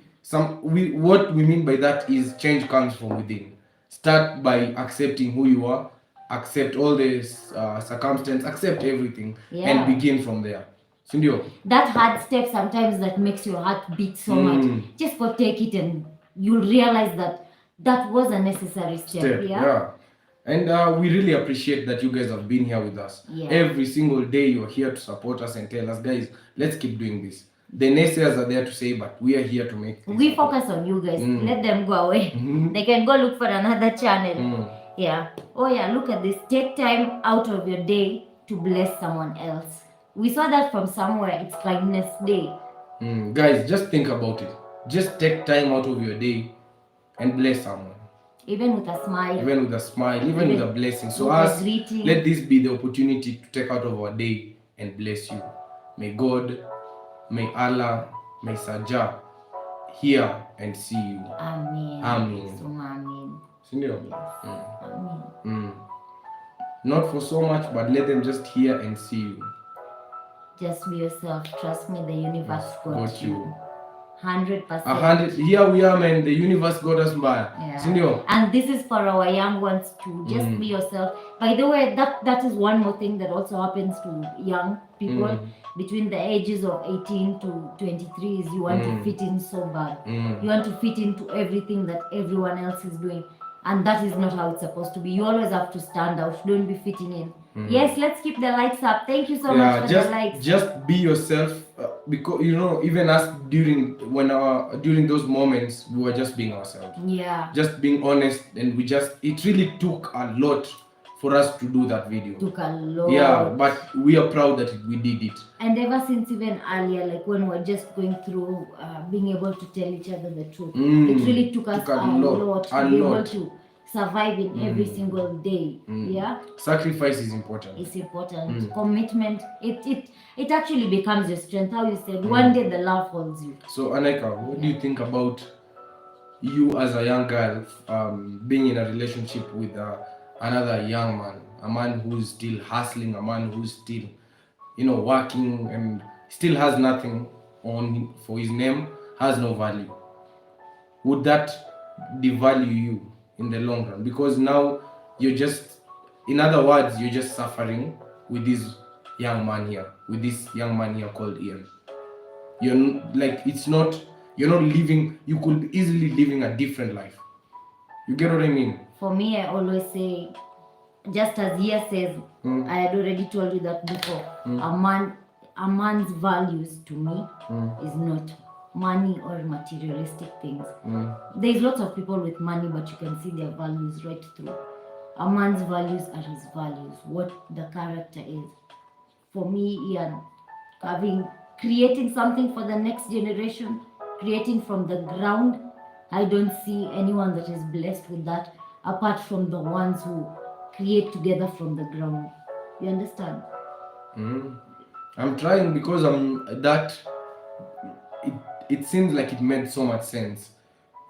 S1: what we mean by that is change comes from within. Start by accepting who you are, accept all the circumstances, accept everything, and begin from there. Sindio?
S2: That hard step sometimes that makes your heart beat so much. Just go take it, and you'll realize that was a necessary step. Yeah.
S1: And we really appreciate that you guys have been here with us.
S2: Yeah.
S1: Every single day you're here to support us and tell us, guys, let's keep doing this. The naysayers are there to say, but we are here to make things
S2: We
S1: happen.
S2: focus on you guys. Let them go away. They can go look for another channel. Yeah. Oh yeah, look at this. Take time out of your day to bless someone else. We saw that from somewhere. It's Kindness Day.
S1: Guys, just think about it. Just take time out of your day and bless someone.
S2: Even with a smile.
S1: Even with a blessing. So let this be the opportunity to take out of our day and bless you. May God, may Allah, may Sajah hear and see you.
S2: Amen.
S1: Amen.
S2: So, amen.
S1: Sindio?
S2: Yes. Amen.
S1: Not for so much, but let them just hear and see you.
S2: Just be yourself. Trust me, the universe got you. 100%.
S1: 100. Here we are, man. The universe got us by.
S2: Yeah. And this is for our young ones too. Just be yourself. By the way, that is one more thing that also happens to young people between the ages of 18 to 23 is you want to fit in so bad. You want to fit into everything that everyone else is doing. And that is not how it's supposed to be. You always have to stand out. Don't be fitting in. Yes, let's keep the likes up. Thank you so much for the likes.
S1: Just be yourself, because even us during those moments we were just being ourselves.
S2: Yeah.
S1: Just being honest, and it really took a lot for us to do that video.
S2: Took a lot.
S1: Yeah, but we are proud that we did it.
S2: And ever since even earlier, like when we're just going through being able to tell each other the truth, it really took us a lot to be able to survive in every single day. Yeah.
S1: Sacrifice is important.
S2: It's important. Commitment. It actually becomes your strength. How you said, one day the love holds you.
S1: So Aaniqa, what do you think about you as a young girl being in a relationship with another young man, a man who's still hustling, a man who's still, working and still has nothing on for his name, has no value, would that devalue you in the long run? Because now you're just, in other words, you're just suffering with this young man here, called Ian. Like, you're not living, you could be easily living a different life. You get what I mean?
S2: For me, I always say, just as Ia says, I had already told you that before. A man's values to me is not money or materialistic things. There's lots of people with money, but you can see their values right through. A man's values are his values, what the character is. For me, Ian, creating something for the next generation, creating from the ground, I don't see anyone that is blessed with that apart from the ones who create together from the ground. You understand?
S1: I'm trying, because it seems like it made so much sense.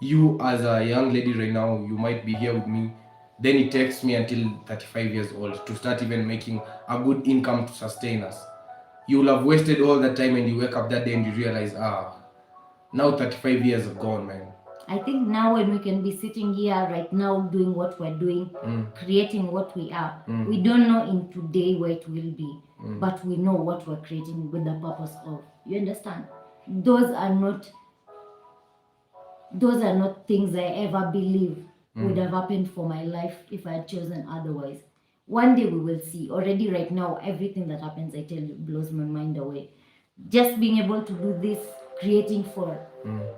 S1: You as a young lady right now, you might be here with me, then it takes me until 35 years old to start even making a good income to sustain us. You will have wasted all that time, and you wake up that day and you realize, now 35 years have gone, man.
S2: I think now when we can be sitting here right now doing what we're doing, creating what we are, we don't know in today where it will be, but we know what we're creating with the purpose of. You understand? Those are not things I ever believe would have happened for my life if I had chosen otherwise. One day we will see. Already right now, everything that happens, I tell you, blows my mind away. Just being able to do this, creating for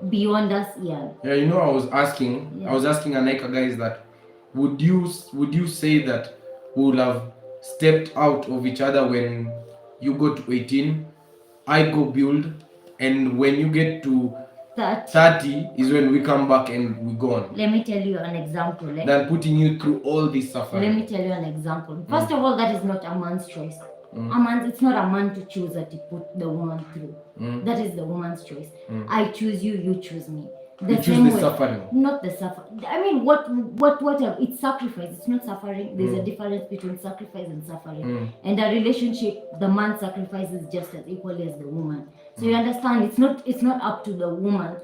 S2: beyond us, Ian.
S1: Yeah, I was asking Aaniqa guys that would you say that we would have stepped out of each other when you go to 18, I go build, and when you get to 30 is when we come back and we go on.
S2: Let me tell you an example.
S1: Than putting you through all this suffering.
S2: Let me tell you an example. First of all, that is not a man's choice. It's not a man to choose that he put the woman through. That is the woman's choice. I choose you, you choose me.
S1: You choose the suffering.
S2: Not the suffering. I mean, what? It's sacrifice. It's not suffering. There's a difference between sacrifice and suffering. And a relationship, the man sacrifices just as equally as the woman. So you understand? It's not up to the woman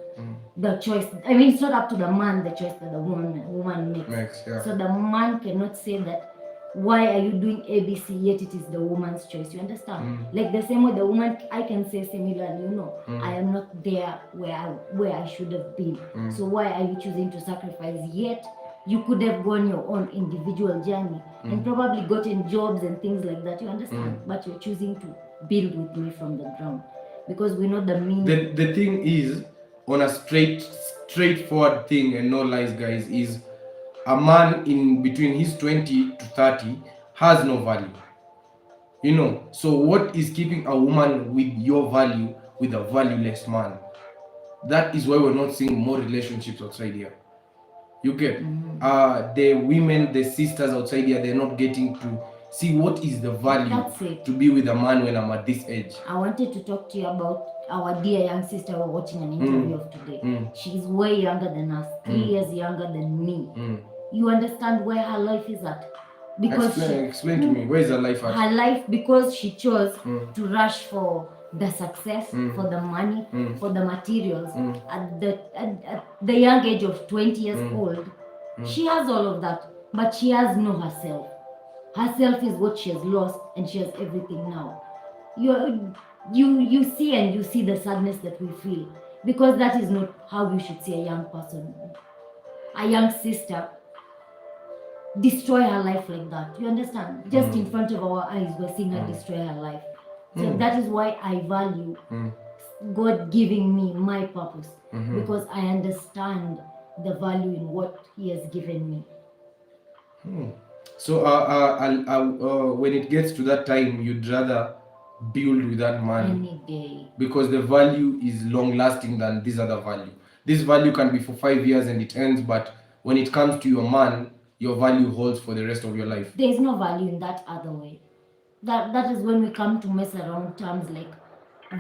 S2: the choice. I mean, it's not up to the man the choice that the woman makes.
S1: Yeah.
S2: So the man cannot say that, why are you doing ABC, yet it is the woman's choice. You understand? Like the same way the woman, I can say similarly, I am not there where I should have been. So why are you choosing to sacrifice? Yet you could have gone your own individual journey and probably gotten jobs and things like that. You understand? But you're choosing to build with me from the ground because we know the meaning.
S1: The thing is, on a straightforward thing and no lies, guys, is a man in between his 20 to 30 has no value. So what is keeping a woman with your value with a valueless man? That is why we're not seeing more relationships outside here. You get the women, the sisters outside here, they're not getting to see what is the value to be with a man when I'm at this age.
S2: I wanted to talk to you about our dear young sister we're watching an interview of today. She's way younger than us, 3 years younger than me. You understand where her life is at? Because
S1: explain to me, where is her life at?
S2: Her life, because she chose to rush for the success, for the money, for the materials. At the young age of 20 years old, she has all of that, but she has no herself. Herself is what she has lost, and she has everything now. You see the sadness that we feel, because that is not how you should see a young person, a young sister destroy her life like that. You understand? Just in front of our eyes, we're seeing her destroy her life. So that is why I value God giving me my purpose, because I understand the value in what He has given me.
S1: So when it gets to that time, you'd rather build with that man
S2: any day,
S1: because the value is long lasting than this other value. This value can be for 5 years and it ends, but when it comes to your man, your value holds for the rest of your life.
S2: There's no value in that other way. That is when we come to mess around terms like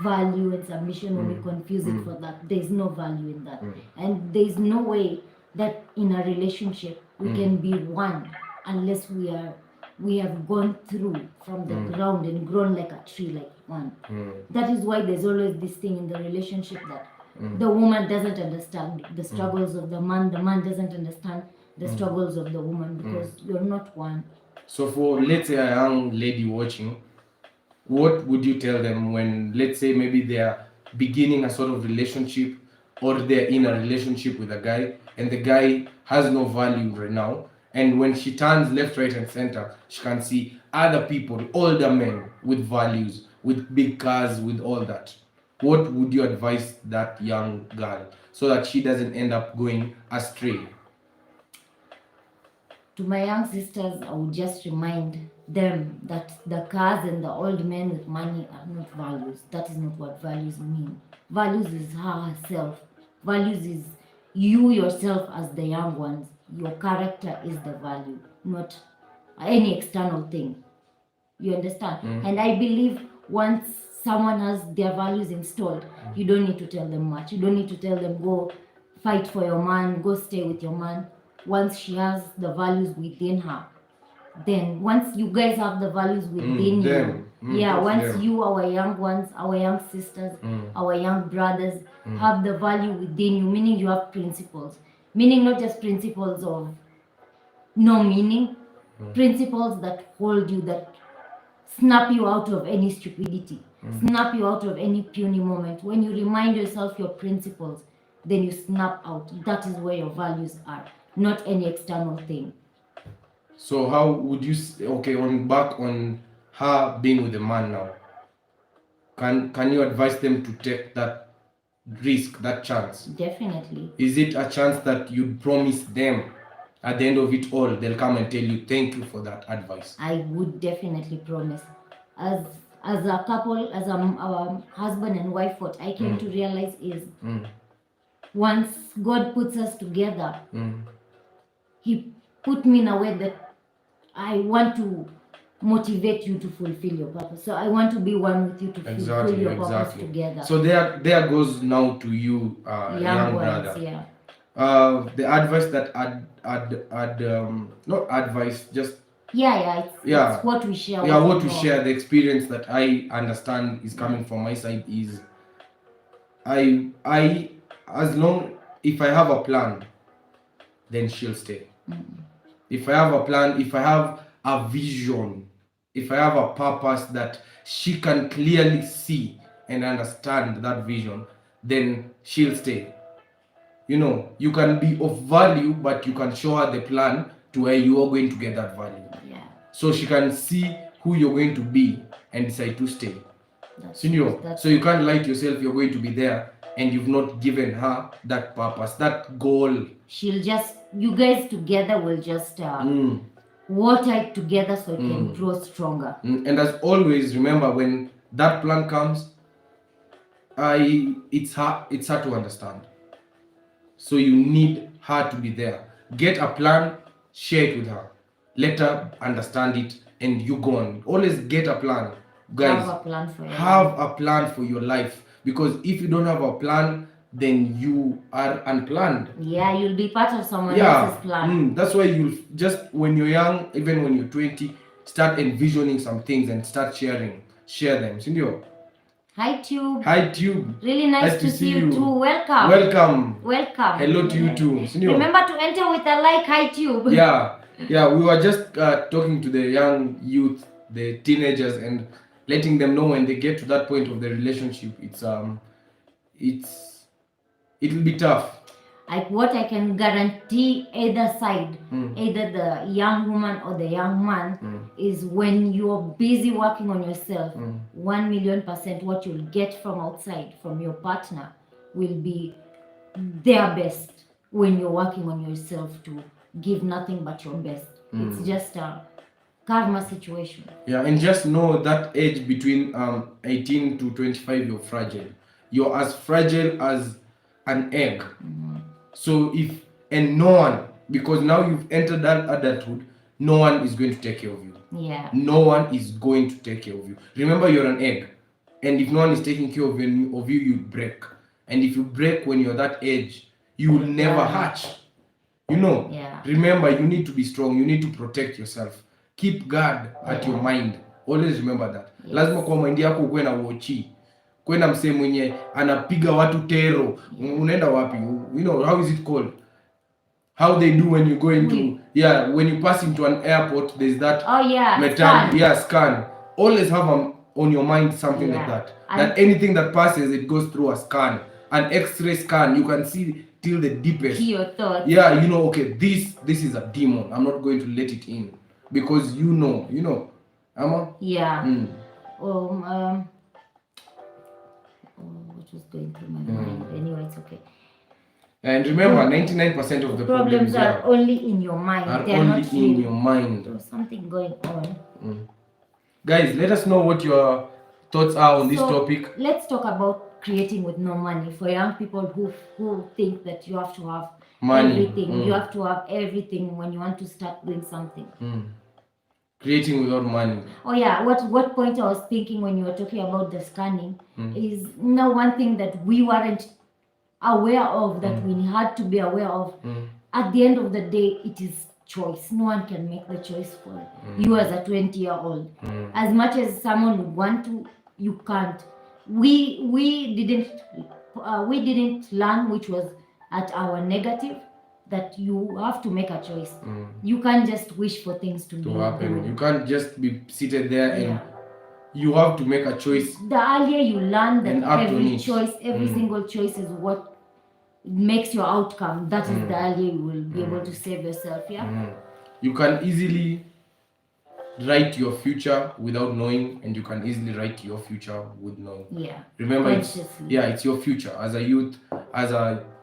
S2: value and submission, when we confuse it for that. There's no value in that. And there's no way that in a relationship we can be one unless we have gone through from the ground and grown like a tree, like one. That is why there's always this thing in the relationship that the woman doesn't understand the struggles of the man doesn't understand the struggles of the woman, because you're not one.
S1: So for, let's say, a young lady watching, what would you tell them when, let's say, maybe they are beginning a sort of relationship, or they're in a relationship with a guy and the guy has no value right now, and when she turns left, right and center, she can see other people, older men with values, with big cars, with all that? What would you advise that young girl so that she doesn't end up going astray?
S2: To my young sisters, I would just remind them that the cars and the old men with money are not values. That is not what values mean. Values is her herself. Values is you yourself as the young ones. Your character is the value, not any external thing. You understand? And I believe once someone has their values installed, you don't need to tell them much. You don't need to tell them, go fight for your man, go stay with your man. Once she has the values within her, then once you guys have the values within once you, our young ones, our young sisters, our young brothers, have the value within you, meaning you have principles, meaning not just principles of no meaning, principles that hold you, that snap you out of any stupidity, snap you out of any puny moment. When you remind yourself your principles, then you snap out. That is where your values are, not any external thing.
S1: So how would you, on back on her being with a man now, can you advise them to take that risk, that chance?
S2: Definitely.
S1: Is it a chance that you'd promise them at the end of it all, they'll come and tell you thank you for that advice?
S2: I would definitely promise. As a couple, as our husband and wife, what I came to realize is once God puts us together, He put me in a way that I want to motivate you to fulfill your purpose. So I want to be one with you to fulfill your purpose together.
S1: So there goes now to you, young brother.
S2: Yeah.
S1: The advice that not advice, just
S2: it's what we share.
S1: What we share, the experience that I understand is coming from my side is, I as long, if I have a plan, then she'll stay. If I have a plan, if I have a vision, if I have a purpose that she can clearly see and understand that vision, then she'll stay. You know, you can be of value, but you can show her the plan to where you are going to get that value.
S2: Yeah.
S1: So she can see who you're going to be and decide to stay. So you can't lie to yourself, you're going to be there, and you've not given her that purpose, that goal.
S2: You guys together will just water it together so it can grow stronger.
S1: And as always, remember, when that plan comes, it's hard to understand. So you need her to be there. Get a plan, share it with her. Let her understand it, and you go on. Always get a plan. Guys,
S2: have a plan for
S1: a plan for your life. Because if you don't have a plan, then you are unplanned.
S2: Yeah, you'll be part of someone else's plan.
S1: That's why you just, when you're young, even when you're 20, start envisioning some things and start share them. Sindio?
S2: Hi Tube.
S1: Hi Tube.
S2: Really nice to see you too. Welcome.
S1: Hello to you too. Sindio?
S2: Remember to enter with a like. Hi Tube.
S1: Yeah, we were just talking to the young youth, the teenagers, and letting them know when they get to that point of the relationship, it'll be tough.
S2: Like what I can guarantee either side, either the young woman or the young man, is when you're busy working on yourself, 1,000,000% what you'll get from outside, from your partner, will be their best when you're working on yourself to give nothing but your best. It's just a karma situation.
S1: Yeah, and just know that age between 18 to 25, you're fragile. You're as fragile as an egg. So no one, because now you've entered that adulthood, no one is going to take care of you.
S2: Yeah.
S1: No one is going to take care of you. Remember, you're an egg, and if no one is taking care of you, you break. And if you break when you're that age, you will never hatch. You know,
S2: Yeah.
S1: remember, you need to be strong. You need to protect yourself. Keep guard at your mind. Always remember that.
S2: Yes.
S1: Lazima kwa mind yako ukuwe na watchi. Kuwe na msee mwenye anapiga watu tero. Unaenda wapi? You know, how is it called? How they do when you go into when you pass into an airport, there's that scan. Always have on your mind something like that. That anything that passes, it goes through a scan, an X-ray scan. You can see till the deepest.
S2: Your thoughts.
S1: Yeah, you know, okay, this is a demon. I'm not going to let it in because you know, Amma.
S2: Yeah. What was going through my mind? Anyway, it's okay.
S1: And remember, 99% of the problems
S2: are only in your mind.
S1: Are only in your mind.
S2: There's something going on.
S1: Guys, let us know what your thoughts are on this topic.
S2: Let's talk about creating with no money for young people who think that you have to have
S1: money.
S2: Everything. You have to have everything when you want to start doing something.
S1: Creating without money.
S2: Oh yeah, what point I was thinking when you were talking about the scanning is now one thing that we weren't aware of, that we had to be aware of. At the end of the day, it is choice. No one can make the choice for you as a 20-year-old. As much as someone would want to, you can't. We didn't learn, which was at our negative, that you have to make a choice. You can't just wish for things to
S1: happen.
S2: Good.
S1: You can't just be seated there and you have to make a choice.
S2: The earlier you learn that every single choice is what makes your outcome, that is the earlier you will be able to save yourself.
S1: You can easily write your future without knowing, and you can easily write your future with knowing. Remember, it's your future. As a youth, as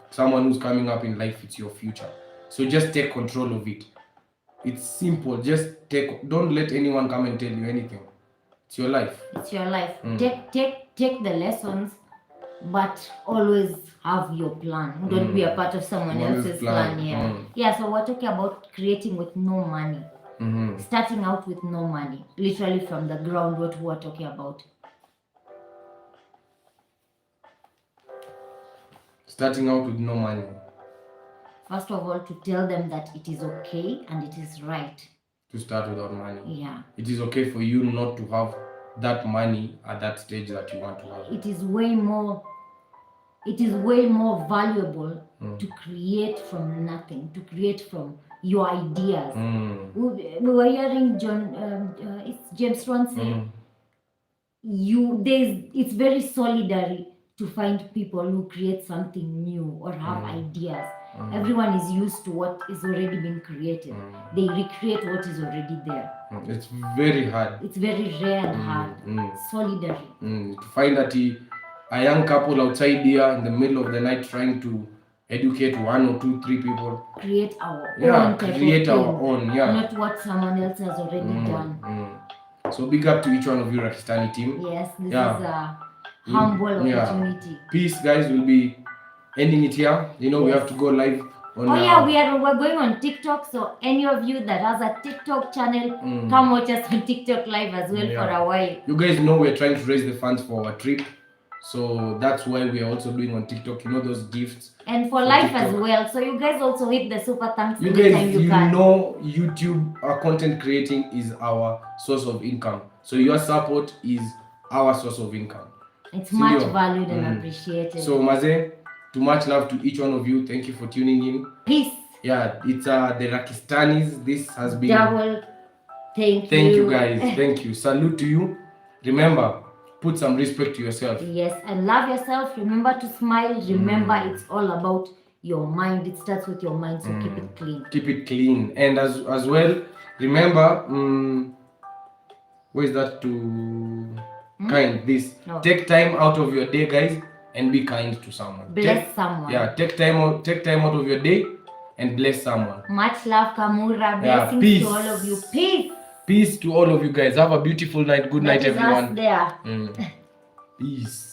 S1: someone who's coming up in life, it's your future. So just take control of it. It's simple. Just don't let anyone come and tell you anything. It's your life. Take the lessons, but always have your plan. Don't be a part of someone else's plan. So we're talking about creating with no money. Starting out with no money. Literally from the ground, what we're talking about. Starting out with no money.
S2: First of all, to tell them that it is okay and it is right
S1: to start without money. It is okay for you not to have that money at that stage that you want to have.
S2: It is way more valuable to create from nothing, to create from your ideas. We were hearing James Ron say, it's very solidary to find people who create something new or have ideas. Everyone is used to what is already been created. They recreate what is already there.
S1: It's very hard.
S2: It's very rare and hard. Solidary.
S1: To find that a young couple outside here in the middle of the night trying to educate 1 or 2, 3 people.
S2: Create our own. Not what someone else has already done.
S1: So big up to each one of you, Rakistani team.
S2: Yes, this is a humble opportunity.
S1: Peace, guys. We'll be ending it here. We have to go live on
S2: we're going on TikTok, so any of you that has a TikTok channel, come watch us on TikTok live as well for a while.
S1: You guys know we're trying to raise the funds for our trip, so that's why we are also doing on TikTok, those gifts.
S2: And for life TikTok as well. So you guys also hit the super thanks
S1: you guys, you know YouTube, our content creating is our source of income. So your support is our source of income.
S2: It's much valued and appreciated.
S1: So Maze, too much love to each one of you. Thank you for tuning in.
S2: Peace.
S1: It's the Rakistanis. This has been
S2: double. Thank
S1: you guys. Thank you. Salute to you. Remember, put some respect to yourself.
S2: Yes, and love yourself. Remember to smile. Remember, it's all about your mind. It starts with your mind, so keep it clean.
S1: Keep it clean. And as well, remember, where is that to kind? This. No. Take time out of your day, guys, and be kind to someone.
S2: Bless someone.
S1: Take time out of your day and bless someone.
S2: Much love, Kamura. Blessings to all of you. Peace.
S1: Peace to all of you guys. Have a beautiful night. Good night, everyone.
S2: Us there.
S1: Peace.